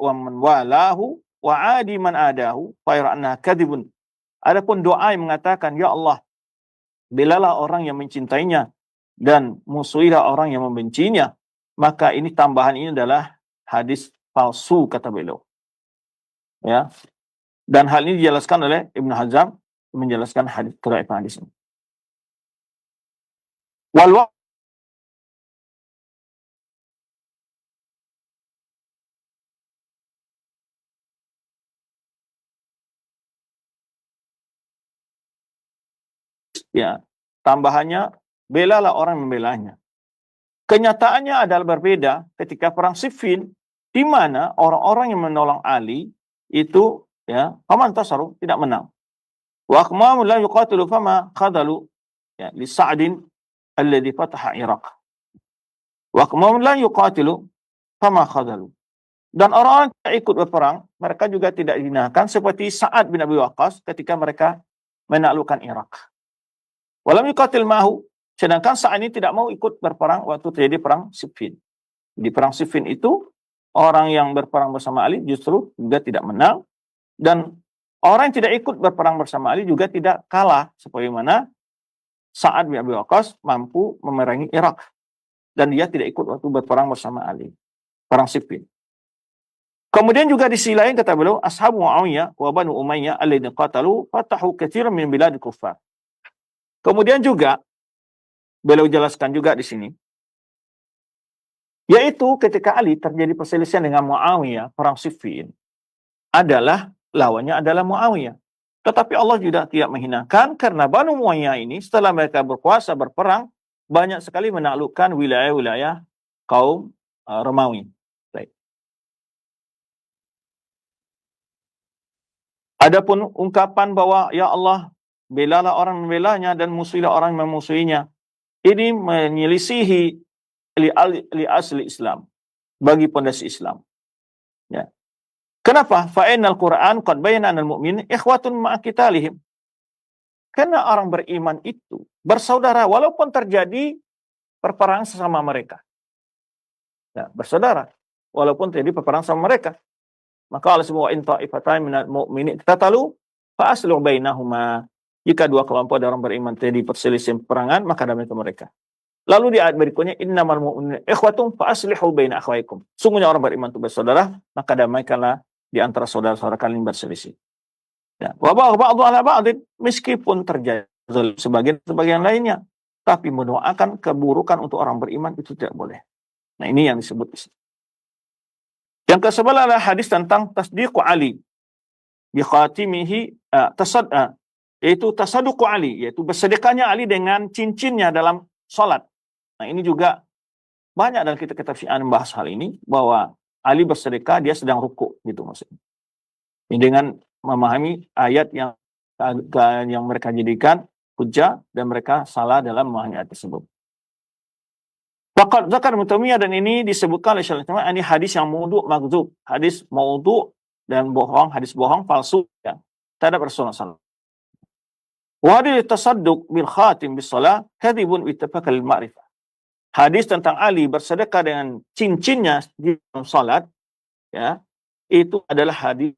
wa man walahu wa adi man adahu fa anna kadhibun. Adapun doa yang mengatakan, ya Allah, belalah orang yang mencintainya dan musuhilah orang yang membencinya, maka ini tambahan ini adalah hadis palsu, kata beliau. Ya. Dan hal ini dijelaskan oleh Ibnu Hazm menjelaskan hadis keraifan hadis ini. Wal ya, tambahannya belalah orang membelanya. Kenyataannya adalah berbeda ketika perang Siffin, di mana orang-orang yang menolong Ali itu, ya, faman tasaru, tidak menang. Wa aqmamu la yuqatilu fama khadalu, ya, li Sa'din alladhi fataha Iraq. Wa aqmamu la yuqatilu fama khadalu. Dan orang-orang yang ikut berperang, mereka juga tidak dihinakan seperti Sa'ad bin Abi Waqqas ketika mereka menaklukkan Irak. Walam yuqatil mahu, sedangkan Sa'ad ini tidak mau ikut berperang waktu terjadi perang Siffin. Di perang Siffin itu, orang yang berperang bersama Ali justru juga tidak menang, dan orang yang tidak ikut berperang bersama Ali juga tidak kalah, sebagaimana Sa'ad bin Abi Waqqas mampu memerangi Irak, dan dia tidak ikut waktu berperang bersama Ali, perang Siffin. Kemudian juga di sisi lain kata beliau, ashabu Muawiyah wa Banu Umayyah alladziina qatalu fatahu katsiran min biladil kuffar. Kemudian juga beliau jelaskan juga di sini, yaitu ketika Ali terjadi perselisihan dengan Muawiyah, perang Siffin adalah lawannya adalah Muawiyah. Tetapi Allah juga tidak menghinakan, karena Banu Umayyah ini setelah mereka berkuasa berperang banyak sekali menaklukkan wilayah-wilayah kaum Romawi. Baik. Adapun ungkapan bahwa ya Allah, belalah orang membelanya dan musuhilah orang yang memusuhinya, ini menyelisihi li asli Islam, bagi pondasi Islam. Ya. Kenapa? Fa innal Qur'an qad bayyana anal mu'min ikhwatun ma'a qitalihim. Karena orang beriman itu bersaudara walaupun terjadi perperangan sesama mereka. Ya, bersaudara walaupun terjadi perperangan sama mereka. Maka Allah sebut in ta'ifatan minal mu'minin tatalu fa aslihu bainahuma. Jika dua kelompok dari orang beriman terjadi perselisihan peperangan, maka damaikan mereka. Lalu di ayat berikutnya innamal mu'minuna ikhwatum fa aslihu baina akhwaikum. Sungguhnya orang beriman itu bersaudara, maka damaikanlah di antara saudara-saudara kalian berselisih. Ya, wa ba'dhu ala ba'din, meskipun terjadi sebagian lainnya, tapi mendoakan keburukan untuk orang beriman itu tidak boleh. Nah, ini yang disebut di sini. Yang ke-11 adalah hadis tentang tasdiq Ali bi khatimihi yaitu tasadduq Ali, yaitu bersedekahnya Ali dengan cincinnya dalam salat. Nah, ini juga banyak dalam kitab-kitab Syiah membahas hal ini, bahwa Ali bersedekah dia sedang rukuk gitu maksudnya. Ini dengan memahami ayat yang mereka jadikan hujjah dan mereka salah dalam memahami ayat tersebut. Faqad zakar Mutamiyah, dan ini disebutkan oleh Syaikhul Islam, ini hadis yang maudhu' magdzub, hadis maudhu' dan bohong, hadis bohong palsu ya, terhadap Rasulullah SAW. Wa hadis tasadduq bil khatim bis shalah kadhibun ittafaq al ma'rifah. Hadis tentang Ali bersedekah dengan cincinnya di dalam salat ya, itu adalah hadis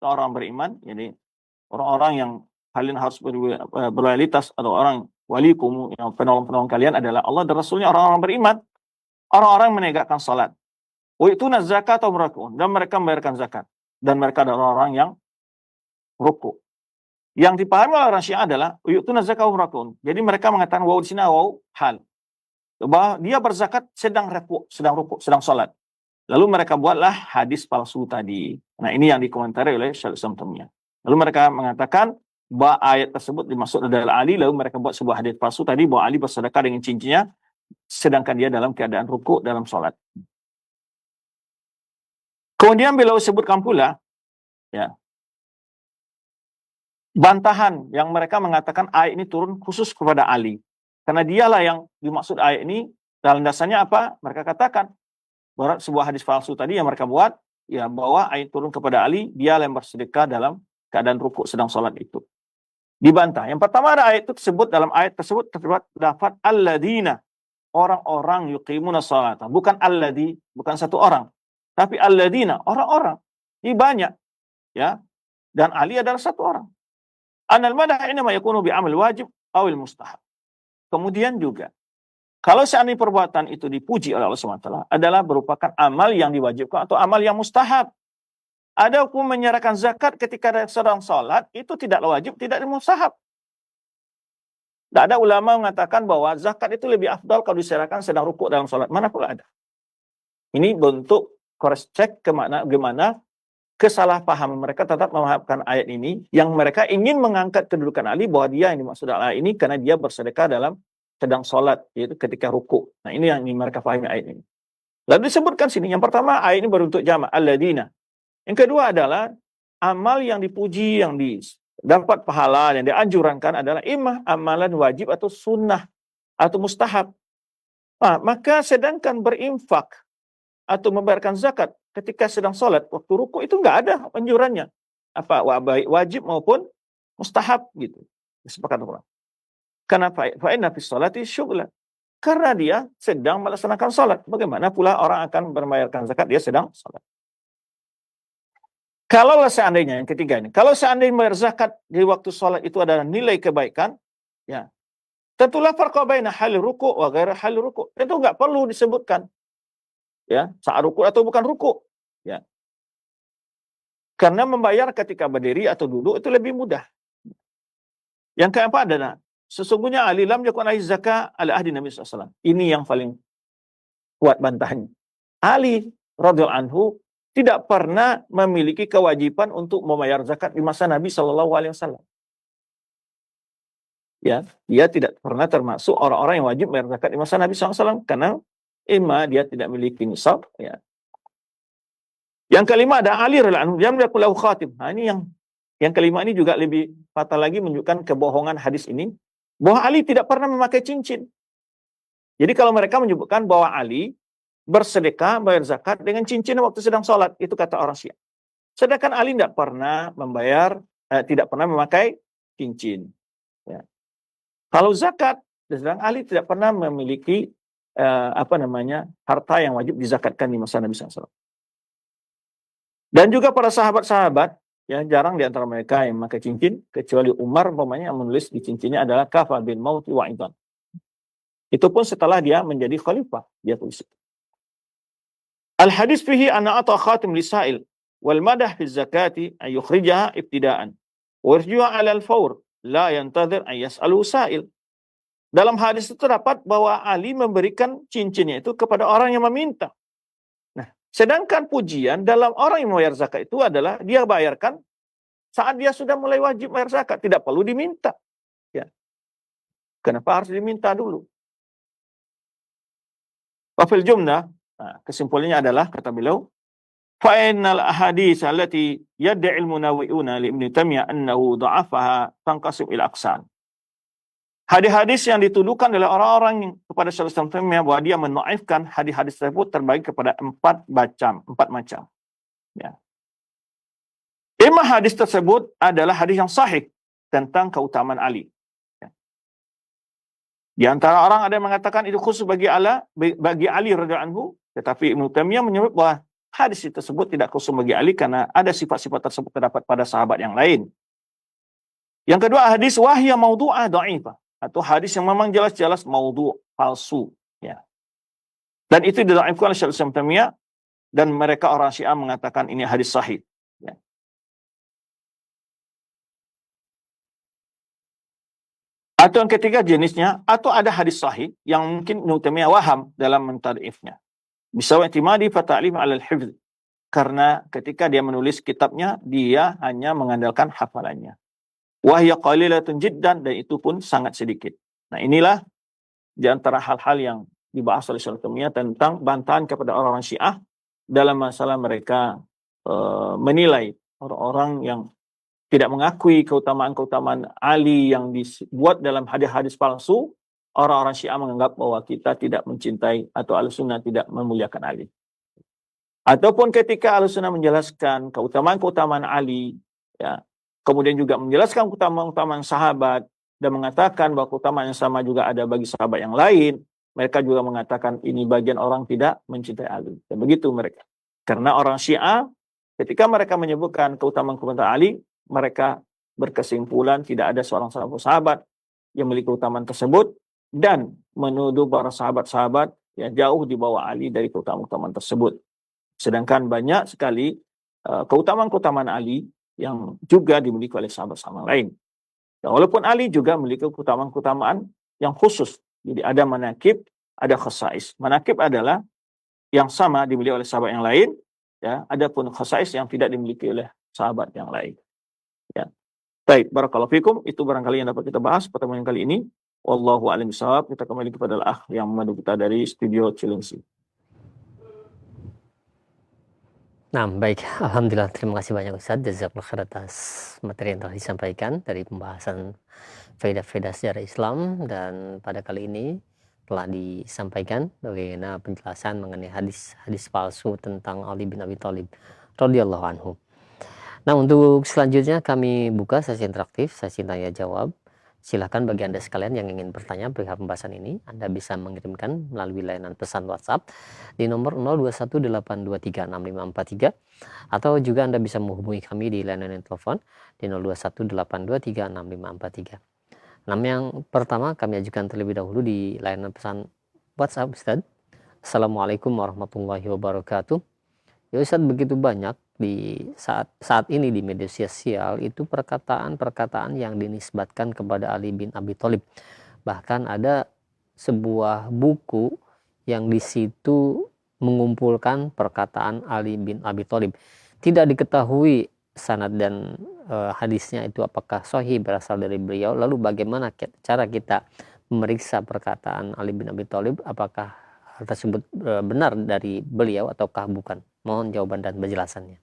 orang beriman, jadi orang-orang yang kalian harus berloyalitas atau orang walikum yang penolong-penolong kalian adalah Allah dan Rasulnya, orang-orang beriman, orang-orang yang menegakkan salat. Wa ituna zakat atau merakun, dan mereka membayarkan zakat, dan mereka adalah orang yang ruku. Yang dipahami oleh orang Syiah adalah yutuna zakat wa merakun. Jadi mereka mengatakan waw di sini waw hal, bahwa dia berzakat sedang ruku, sedang salat. Lalu mereka buatlah hadis palsu tadi. Nah, ini yang dikomentari oleh Syaikhul Islam Taimiyah. Lalu mereka mengatakan bahwa ayat tersebut dimaksud adalah Ali, lalu mereka buat sebuah hadis palsu tadi bahwa Ali bersedekah dengan cincinnya sedangkan dia dalam keadaan rukuk dalam salat. Kemudian beliau sebutkan pula ya, bantahan yang mereka mengatakan ayat ini turun khusus kepada Ali. Karena dialah yang dimaksud ayat ini. Dalam dasarnya apa? Mereka katakan bahwa sebuah hadis palsu tadi yang mereka buat, ya, bahwa ayat turun kepada Ali, dia yang bersedekah dalam keadaan rukuk sedang sholat itu. Dibantah. Yang pertama ada ayat itu tersebut, dalam ayat tersebut terdapat lafaz alladzina, orang-orang yuqimuna sholata. Bukan alladzi, bukan satu orang. Tapi alladzina, orang-orang. Ini banyak. Ya. Dan Ali adalah satu orang. Anal madah inama yakunu bi'amal wajib awil mustahab. Kemudian juga, kalau seandainya perbuatan itu dipuji oleh Allah SWT, adalah merupakan amal yang diwajibkan atau amal yang mustahab. Ada hukum menyerahkan zakat ketika sedang sholat, itu tidak wajib, tidak mustahab. Tidak ada ulama mengatakan bahwa zakat itu lebih afdal kalau diserahkan sedang rukuk dalam sholat. Mana pula ada. Ini bentuk cross check bagaimana kesalahpahaman mereka tetap memahamkan ayat ini, yang mereka ingin mengangkat kedudukan Ali bahwa dia yang dimaksud ayat ini karena dia bersedekah dalam sedang sholat, yaitu ketika rukuk. Nah, ini yang mereka pahami ayat ini. Lalu disebutkan sini, yang pertama ayat ini berbentuk jamak, alladzina. Yang kedua adalah amal yang dipuji, yang dapat pahala, yang dianjurkan adalah imah amalan wajib atau sunnah atau mustahab. Nah, maka sedangkan berinfak atau membayarkan zakat ketika sedang sholat waktu rukuk itu nggak ada anjurannya, apa baik wajib maupun mustahab gitu. Disepakati orang. Karena fa'inna fi sholati syughlan. Karena dia sedang melaksanakan salat. Bagaimana pula orang akan membayarkan zakat dia sedang salat? Kalau seandainya yang ketiga ini, kalau seandainya membayar zakat di waktu salat itu adalah nilai kebaikan, ya, tentulah farqa baina hal ruku' wa ghairi hal ruku'. Itu enggak perlu disebutkan. Ya, saat ruku' atau bukan ruku', ya. Karena membayar ketika berdiri atau duduk itu lebih mudah. Yang keempat adalah sesungguhnya Ali lam yakun alaihi zakah ala ahdi Nabi SAW. Ini yang paling kuat bantahannya. Ali radhiyallahu anhu tidak pernah memiliki kewajiban untuk membayar zakat di masa Nabi SAW. Ya, dia tidak pernah termasuk orang-orang yang wajib bayar zakat di masa Nabi SAW karena dia tidak memiliki nisab. Ya. Yang kelima ada Ali radhiyallahu anhu yang lahu khatim. Nah, ini yang kelima ini juga lebih fatal lagi, menunjukkan kebohongan hadis ini bahwa Ali tidak pernah memakai cincin. Jadi kalau mereka menyebutkan bahwa Ali bersedekah, bayar zakat dengan cincin waktu sedang sholat, itu kata orang Syiah. Sedangkan Ali tidak pernah tidak pernah memakai cincin. Ya. Kalau zakat, sedang Ali tidak pernah memiliki harta yang wajib dizakatkan di masa Nabi SAW. Dan juga para sahabat-sahabat, ya jarang di antara mereka yang memakai cincin, kecuali Umar umpamanya yang menulis di cincinnya adalah kafa bin mauti wa idan. Itu pun setelah dia menjadi khalifah, dia tulis. Al-hadis fihi anna ata khatim lisail wal madah fi zakati ay yukhrijaha ibtidaan wa yarjuha 'ala al-fawr la yantadhir ay yas'alu sa'il. Dalam hadis itu terdapat bahwa Ali memberikan cincinnya itu kepada orang yang meminta. Nah, sedangkan pujian dalam orang yang membayar zakat itu adalah dia bayarkan saat dia sudah mulai wajib bayar zakat, tidak perlu diminta. Ya. Kenapa harus diminta dulu? Wa fil jumlah, kesimpulannya adalah kata beliau, fa innal ahadits allati yad'i al-munawi'una li Ibnu Taimiyah annahu dha'afaha tanqasim ila aqsan. Hadis-hadis yang dituduhkan oleh orang-orang kepada Syaikhul Islam Taimiyah bahwa dia mendhaifkan hadis-hadis tersebut terbagi kepada empat macam. Ya. Lima hadis tersebut adalah hadis yang sahih tentang keutamaan Ali. Ya. Di antara orang ada yang mengatakan itu khusus bagi Ali radhiyallahu anhu, tetapi Ibnu Taimiyah menyebut bahwa hadis tersebut tidak khusus bagi Ali karena ada sifat-sifat tersebut terdapat pada sahabat yang lain. Yang kedua, hadis wahya maudhu'ah dha'ifah, atau hadis yang memang jelas-jelas maudhu', palsu, ya. Dan itu didhaifkan oleh Syaikhul Islam Taimiyah, dan mereka orang Syiah mengatakan ini hadis sahih, ya. Atau yang ketiga jenisnya, atau ada hadis sahih yang mungkin Ibnu Taimiyah waham dalam mentad'ifnya. Bisa i'timadi fa ta'lim 'ala al-hifdz, karena ketika dia menulis kitabnya dia hanya mengandalkan hafalannya. Wahya qalilatun jiddan, dan itu pun sangat sedikit. Nah, inilah di antara hal-hal yang dibahas oleh Syaikhul Taimiyah tentang bantahan kepada orang-orang Syiah dalam masalah mereka menilai orang-orang yang tidak mengakui keutamaan-keutamaan Ali yang dibuat dalam hadis-hadis palsu. Orang-orang Syiah menganggap bahwa kita tidak mencintai atau Ahlussunnah tidak memuliakan Ali. Ataupun ketika Ahlussunnah menjelaskan keutamaan-keutamaan Ali, ya, kemudian juga menjelaskan keutamaan-keutamaan sahabat dan mengatakan bahwa keutamaan yang sama juga ada bagi sahabat yang lain, mereka juga mengatakan ini bagian orang tidak mencintai Ali. Dan begitu mereka. Karena orang Syiah ketika mereka menyebutkan keutamaan-keutamaan Ali, mereka berkesimpulan tidak ada seorang sahabat yang memiliki keutamaan tersebut dan menuduh para sahabat-sahabat yang jauh di bawah Ali dari keutamaan-keutamaan tersebut. Sedangkan banyak sekali keutamaan-keutamaan Ali yang juga dimiliki oleh sahabat-sahabat lain. Dan walaupun Ali juga memiliki keutamaan-keutamaan yang khusus. Jadi ada manakib, ada khasais. Manakib adalah yang sama dimiliki oleh sahabat yang lain, ya. Adapun khasais yang tidak dimiliki oleh sahabat yang lain. Ya. Baik, barakallahu fikum, itu barangkali yang dapat kita bahas pertemuan kali ini. Wallahu a'lam bishawab. Kita kembali kepada al-akh yang memandu kita dari studio Cilengsi. Nah, baik. Alhamdulillah, terima kasih banyak Ustaz. Jazakallahu khair atas materi yang telah disampaikan dari pembahasan faedah-faedah sejarah Islam, dan pada kali ini telah disampaikan bagaimana penjelasan mengenai hadis palsu tentang Ali bin Abi Thalib radhiyallahu anhu. Nah, untuk selanjutnya kami buka sesi interaktif, sesi tanya jawab. Silakan bagi Anda sekalian yang ingin bertanya perihal pembahasan ini, Anda bisa mengirimkan melalui layanan pesan WhatsApp di nomor 0218236543, atau juga Anda bisa menghubungi kami di layanan telepon di 0218236543. Nah, yang pertama kami ajukan terlebih dahulu di layanan pesan WhatsApp, Ustaz. Assalamualaikum warahmatullahi wabarakatuh. Ya Ustaz, begitu banyak di saat ini di media sosial itu perkataan-perkataan yang dinisbatkan kepada Ali bin Abi Thalib. Bahkan ada sebuah buku yang di situ mengumpulkan perkataan Ali bin Abi Thalib. Tidak diketahui sanad dan hadisnya itu apakah sahih berasal dari beliau. Lalu bagaimana cara kita memeriksa perkataan Ali bin Abi Thalib, apakah hal tersebut benar dari beliau ataukah bukan? Mohon jawaban dan penjelasannya.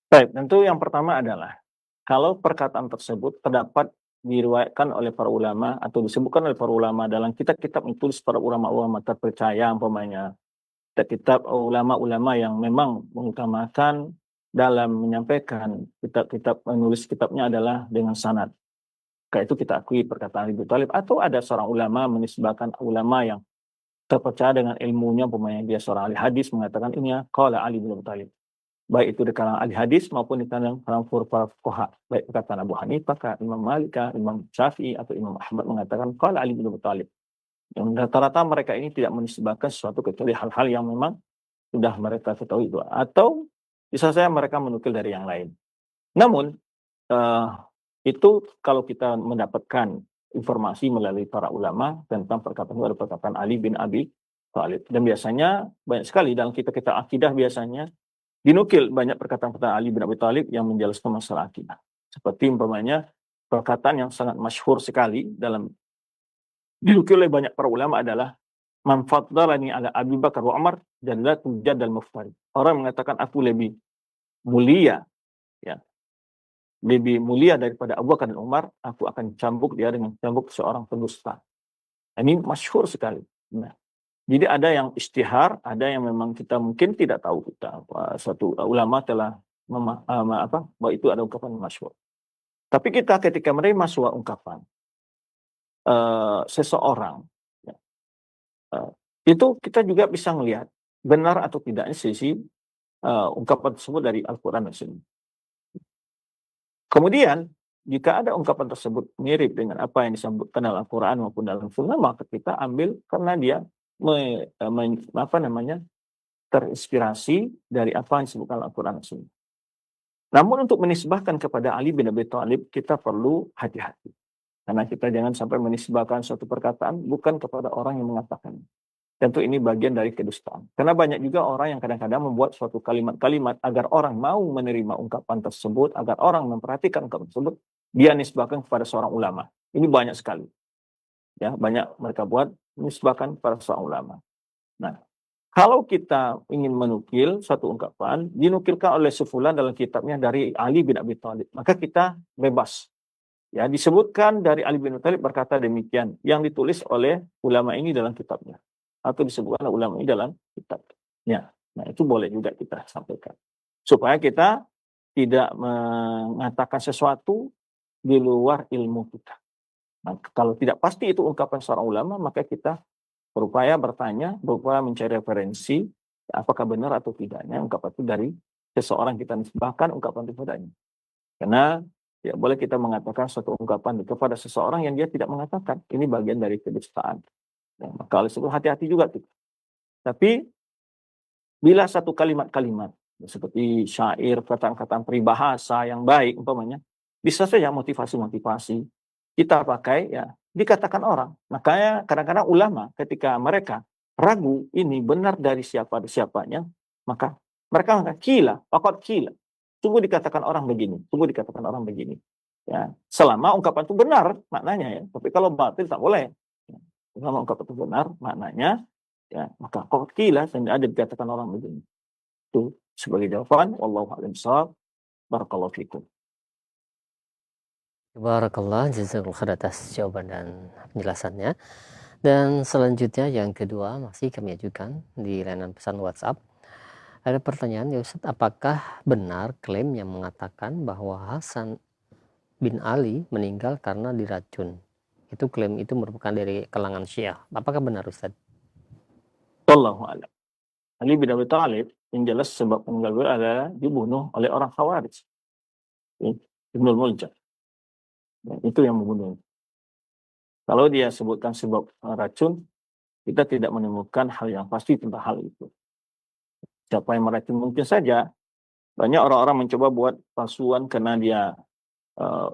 Baik, tentu yang pertama adalah kalau perkataan tersebut terdapat diriwayatkan oleh para ulama atau disebutkan oleh para ulama dalam kitab-kitab yang ditulis para ulama-ulama terpercaya, umpamanya kitab ulama-ulama yang memang mengutamakan dalam menyampaikan kitab-kitab, menulis kitabnya adalah dengan sanad. Maka itu kita akui perkataan Ali bin Thalib. Atau ada seorang ulama menisbahkan ulama yang terpercaya dengan ilmunya, umpamanya dia seorang ahli hadis, mengatakan ini ya qala Ali bin Abi Thalib. Baik itu di kalangan ahli hadis maupun di kalangan para fuqaha, baik perkataan Abu Hanifah, Imam Malik, Imam Syafi'i atau Imam Ahmad mengatakan qala Ali bin Abi Thalib. Yang rata-rata mereka ini tidak menisbahkan sesuatu kecuali hal-hal yang memang sudah mereka ketahui itu, atau bisa saja mereka menukil dari yang lain. Namun itu kalau kita mendapatkan informasi melalui para ulama tentang perkataan Ali bin Abi Thalib, dan biasanya banyak sekali dalam kitab-kitab akidah biasanya dinukil banyak perkataan-perkataan Ali bin Abi Thalib yang menjelaskan masalah akidah. Seperti umpamanya perkataan yang sangat masyhur sekali dalam dinukil oleh banyak para ulama adalah man faddalani ala Abi Bakar wa Umar jannatu jadal muftari. Orang mengatakan aku lebih mulia, ya, lebih mulia daripada Abu Bakar dan Umar, aku akan cambuk dia dengan cambuk seorang pendusta. Ini masyhur sekali. Nah, jadi ada yang istihar, ada yang memang kita mungkin tidak tahu kita suatu ulama telah bahwa itu ada ungkapan masyhur. Tapi kita ketika menerima sebuah ungkapan seseorang, ya, itu kita juga bisa melihat benar atau tidaknya sisi ungkapan tersebut dari Al-Quran dan Sunnah. Kemudian jika ada ungkapan tersebut mirip dengan apa yang disebutkan dalam Al-Quran maupun dalam Sunnah, maka kita ambil karena dia terinspirasi dari apa yang disebutkan Al-Quran dan Sunnah. Namun untuk menisbahkan kepada Ali bin Abi Thalib kita perlu hati-hati. Karena kita jangan sampai menisbahkan suatu perkataan bukan kepada orang yang mengatakan. Tentu ini bagian dari kedustaan. Karena banyak juga orang yang kadang-kadang membuat suatu kalimat-kalimat agar orang mau menerima ungkapan tersebut, agar orang memperhatikan ungkapan tersebut, dia nisbahkan kepada seorang ulama. Ini banyak sekali. Ya, banyak mereka buat nisbahkan kepada seorang ulama. Nah, kalau kita ingin menukil satu ungkapan, dinukilkan oleh sefulan dalam kitabnya dari Ali bin Abi Thalib, maka kita bebas. Ya, disebutkan dari Ali bin Abi Thalib berkata demikian, yang ditulis oleh ulama ini dalam kitabnya, atau disebutkan oleh ulama ini dalam kitabnya. Nah, itu boleh juga kita sampaikan. Supaya kita tidak mengatakan sesuatu di luar ilmu kita. Nah, kalau tidak pasti itu ungkapan seorang ulama, maka kita berupaya bertanya, berupaya mencari referensi, apakah benar atau tidaknya ungkapan itu dari seseorang kita nisbahkan ungkapan itu padanya. Karena ya boleh kita mengatakan suatu ungkapan kepada seseorang yang dia tidak mengatakan. Ini bagian dari kedustaan. Ya, maka oleh sebab hati-hati juga kita. Tapi bila satu kalimat-kalimat seperti syair, kata-kata peribahasa yang baik umpamanya, bisa saja motivasi-motivasi kita pakai, ya dikatakan orang. Makanya kadang-kadang ulama ketika mereka ragu ini benar dari siapanya, maka mereka mengatakan kila, fakot kila. Sungguh dikatakan orang begini, sungguh dikatakan orang begini. Ya, selama ungkapan itu benar maknanya, ya. Tapi kalau batil tak boleh. Ya, selama ungkapan itu benar maknanya, ya maka fakot kila, dan ada dikatakan orang begini. Itu sebagai jawaban. Wallahu a'lam bishawab. Barakallahu fikum. Barakallah, jazakallahu khair atas jawaban dan penjelasannya. Dan selanjutnya yang kedua masih kami ajukan di layanan pesan WhatsApp. Ada pertanyaan ya Ustaz, apakah benar klaim yang mengatakan bahwa Hasan bin Ali meninggal karena diracun? Itu klaim itu merupakan dari kalangan Syiah. Apakah benar Ustaz? Wallahu a'lam. Ali bin Abi Thalib yang jelas sebab meninggal beliau adalah dibunuh oleh orang Khawarij. Ibnul Muljam. Itu yang membunuh. Kalau dia sebutkan sebab racun, kita tidak menemukan hal yang pasti tentang hal itu. Siapa yang meracun? Mungkin saja banyak orang-orang mencoba buat palsuan karena dia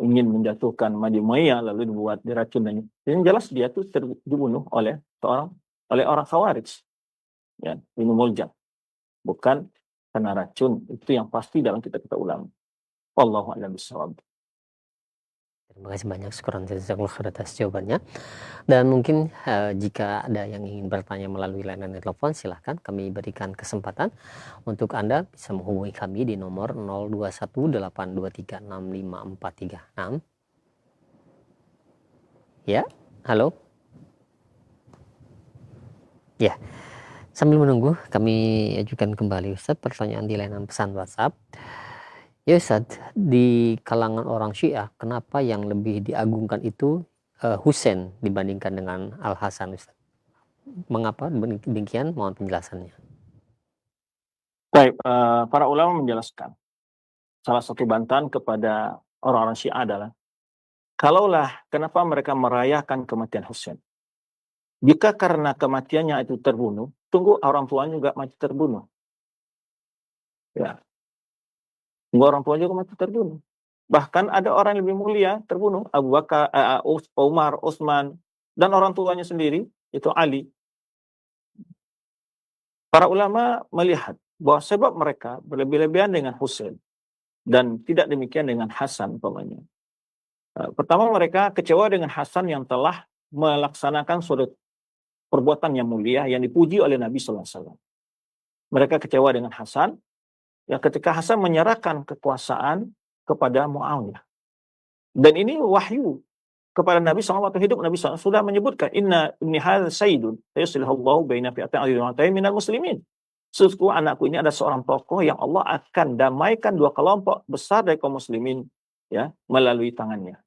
ingin menjatuhkan Mahdi Umayyah, lalu dibuat diracun dan yang jelas dia tuh dibunuh oleh orang Khawarij, ya, Ibnu Muljam, bukan karena racun. Itu yang pasti dalam kitab-kitab ulama. Wallahu a'lam bishawab. Terima kasih banyak, syukran jazakallahu khair atas jawabannya. Dan mungkin jika ada yang ingin bertanya melalui layanan telepon, silahkan kami berikan kesempatan untuk Anda bisa menghubungi kami di nomor 0218236543. Ya, halo. Ya, sambil menunggu kami ajukan kembali Ustadz pertanyaan di layanan pesan WhatsApp. Ya Ustadz, di kalangan orang Syiah, kenapa yang lebih diagungkan itu Husain dibandingkan dengan Al-Hasan, Ustadz? Mengapa demikian? Mohon penjelasannya. Baik, para ulama menjelaskan salah satu bantahan kepada orang-orang Syiah adalah, kalaulah kenapa mereka merayakan kematian Husain? Jika karena kematiannya itu terbunuh, tunggu orang tuanya juga mati terbunuh. Ya, tunggu orang tua juga mati terbunuh. Bahkan ada orang yang lebih mulia terbunuh, Abu Bakar, Umar, Utsman, dan orang tuanya sendiri, itu Ali. Para ulama melihat bahwa sebab mereka berlebih-lebihan dengan Husain dan tidak demikian dengan Hasan umpamanya. Pertama, mereka kecewa dengan Hasan yang telah melaksanakan suatu perbuatan yang mulia yang dipuji oleh Nabi sallallahu alaihi wasallam. Mereka kecewa dengan Hasan ya ketika Hasan menyerahkan kekuasaan kepada Muawiyah. Dan ini wahyu kepada Nabi SAW waktu hidup. Nabi SAW sudah menyebutkan, inna ibni hadza sayyidun sayuslihullahu baina fi'atain adhimatain minal muslimin. Sesungguhnya anakku ini ada seorang tokoh yang Allah akan damaikan dua kelompok besar dari kaum muslimin ya melalui tangannya.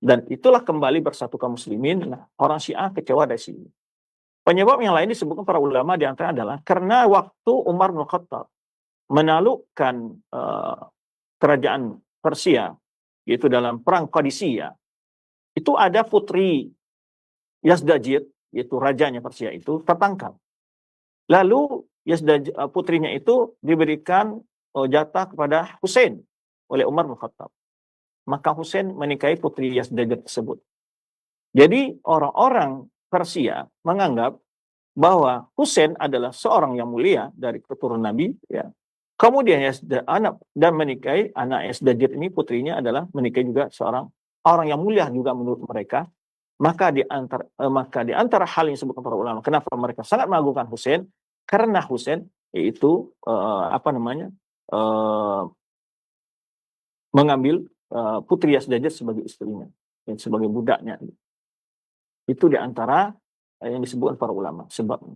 Dan itulah kembali bersatu kaum muslimin. Nah, orang Syiah kecewa dari sini. Penyebab yang lain disebutkan para ulama di antara adalah karena waktu Umar bin Khattab menaklukkan kerajaan Persia, yaitu dalam perang Qadisiyah, itu ada putri Yazdajir, yaitu rajanya Persia itu, tertangkap. Lalu putrinya itu diberikan jatah kepada Husain oleh Umar bin Khattab. Maka Husain menikahi putri Yazdajir tersebut. Jadi orang-orang Persia menganggap bahwa Husain adalah seorang yang mulia dari keturunan Nabi, ya. Kemudian anak dan menikahi anak Yazdajir ini, putrinya adalah menikahi juga seorang orang yang mulia juga menurut mereka. Maka di antara hal yang disebutkan para ulama, kenapa mereka sangat mengagungkan Husain, karena Husain yaitu mengambil putri Yazdajir sebagai istrinya dan sebagai budaknya. Itu di antara yang disebutkan para ulama sebabnya.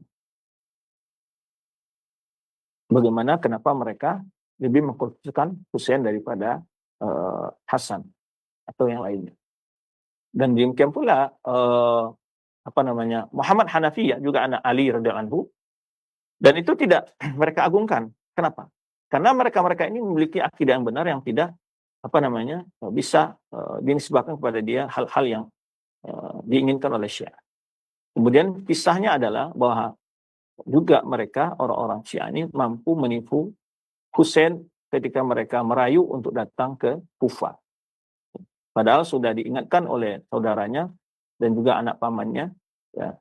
Bagaimana kenapa mereka lebih mengkhususkan Husain daripada Hasan atau yang lainnya. Dan demikian pula Muhammad Hanafiyah juga anak Ali radhiyallahu anhu, dan itu tidak mereka agungkan. Kenapa? Karena mereka ini memiliki akidah yang benar yang tidak bisa dinisbahkan kepada dia hal-hal yang diinginkan oleh Syiah. Kemudian kisahnya adalah bahwa juga mereka orang-orang Syiah ini mampu menipu Husain ketika mereka merayu untuk datang ke Kufah. Padahal sudah diingatkan oleh saudaranya dan juga anak pamannya ya,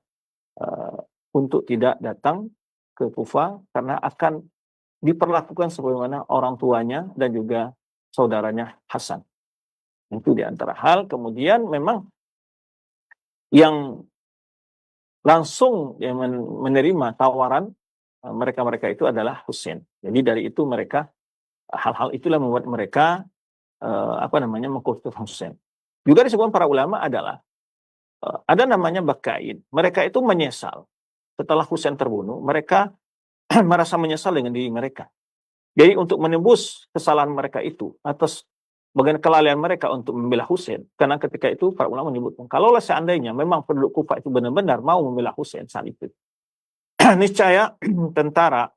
untuk tidak datang ke Kufah karena akan diperlakukan sebagaimana orang tuanya dan juga saudaranya Hasan. Itu di antara hal. Kemudian memang yang langsung yang menerima tawaran mereka itu adalah Husain. Jadi dari itu mereka, hal-hal itulah membuat mereka mengkhususkan Husain. Juga disebutkan para ulama adalah ada namanya Bakain. Mereka itu menyesal setelah Husain terbunuh. Mereka merasa menyesal dengan diri mereka. Jadi untuk menebus kesalahan mereka itu atas bagian kelalaian mereka untuk membela Husain, karena ketika itu para ulama menyebutkan, kalaulah seandainya memang penduduk Kufah itu benar-benar mau membela Husain saat itu, niscaya tentara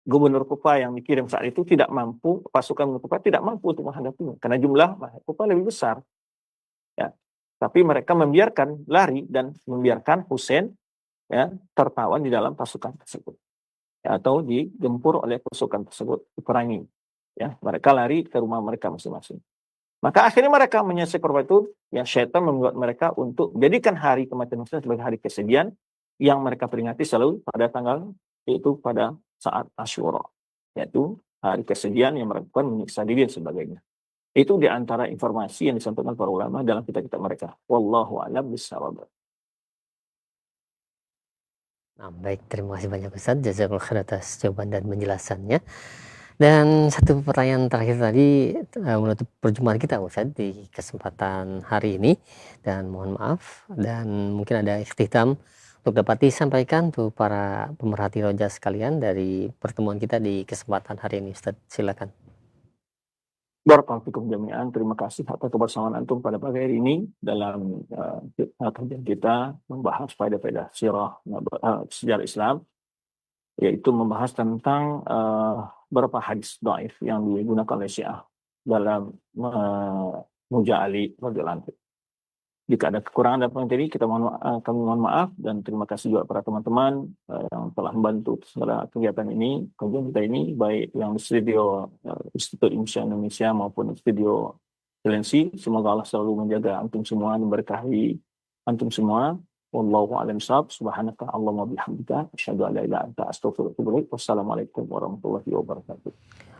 gubernur Kufah yang dikirim saat itu tidak mampu, pasukan Kufah tidak mampu untuk menghadapinya, karena jumlah Kufah lebih besar. Ya. Tapi mereka membiarkan lari dan membiarkan Husain ya, tertawan di dalam pasukan tersebut. atau digempur oleh pasukan tersebut, diperangi. Ya, mereka lari ke rumah mereka masing-masing. Maka akhirnya mereka menyelesaikan korban itu, ya syaitan membuat mereka untuk jadikan hari kematian Musa sebagai hari kesedihan yang mereka peringati selalu pada tanggal, yaitu pada saat Asyura, yaitu hari kesedihan yang melakukan menyiksa diri dan sebagainya. Itu di antara informasi yang disampaikan para ulama dalam kitab-kitab mereka. Wallahu a'lam bishawab. Nah, baik, terima kasih banyak Ustadz. Jazakallahu khair atas jawaban dan penjelasannya. Dan satu pertanyaan terakhir tadi menutup perjumpaan kita Ustadz di kesempatan hari ini, dan mohon maaf dan mungkin ada ikhtitam untuk dapat disampaikan tuh para pemerhati roja sekalian dari pertemuan kita di kesempatan hari ini Ustadz, silakan. Barakallahu fikum jami'an. Terima kasih atas kebersamaan antum pada pagi hari ini dalam kajian kita membahas faedah-faedah sejarah Islam, yaitu membahas tentang beberapa hadis dhaif yang digunakan oleh Syiah dalam memuja Ali radhiyallahu anhu. Jika ada kekurangan dan materi, kami mohon maaf, dan terima kasih juga para teman-teman yang telah membantu segala kegiatan ini, kajian kita ini, baik yang di studio Institut Indonesia Indonesia maupun studio Silensi. Semoga Allah selalu menjaga antum semua dan berkahi antum semua. Wallahu a'lam bishawab. Subhanaka Allahumma bihamdika asyhadu an la ilaha illa anta astaghfiruka wa atubu ilaik. Wassalamualaikum warahmatullahi wabarakatuh.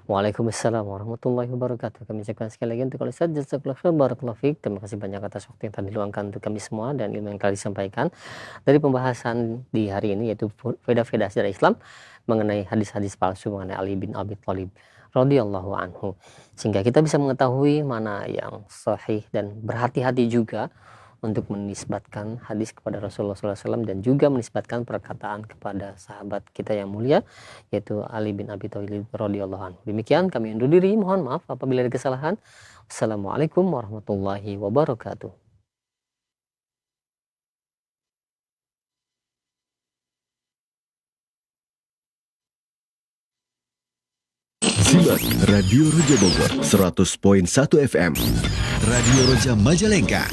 Waalaikumsalam warahmatullahi wabarakatuh. Kami ucapkan sekali lagi untuk Ustadz, jazakallahu khair, barakallahu fiik. Terima kasih banyak atas waktu yang telah diluangkan untuk kami semua dan ilmu yang telah disampaikan dari pembahasan di hari ini, yaitu faedah-faedah sejarah Islam mengenai hadis-hadis palsu mengenai Ali bin Abi Thalib radhiyallahu anhu, sehingga kita bisa mengetahui mana yang sahih dan berhati-hati juga untuk menisbatkan hadis kepada Rasulullah SAW dan juga menisbatkan perkataan kepada sahabat kita yang mulia, yaitu Ali bin Abi Thalib radhiyallahu anhu. Demikian kami undur diri, mohon maaf apabila ada kesalahan. Wassalamualaikum warahmatullahi wabarakatuh. Simak Radio Roja Bogor 100.1 FM, Radio Roja Majalengka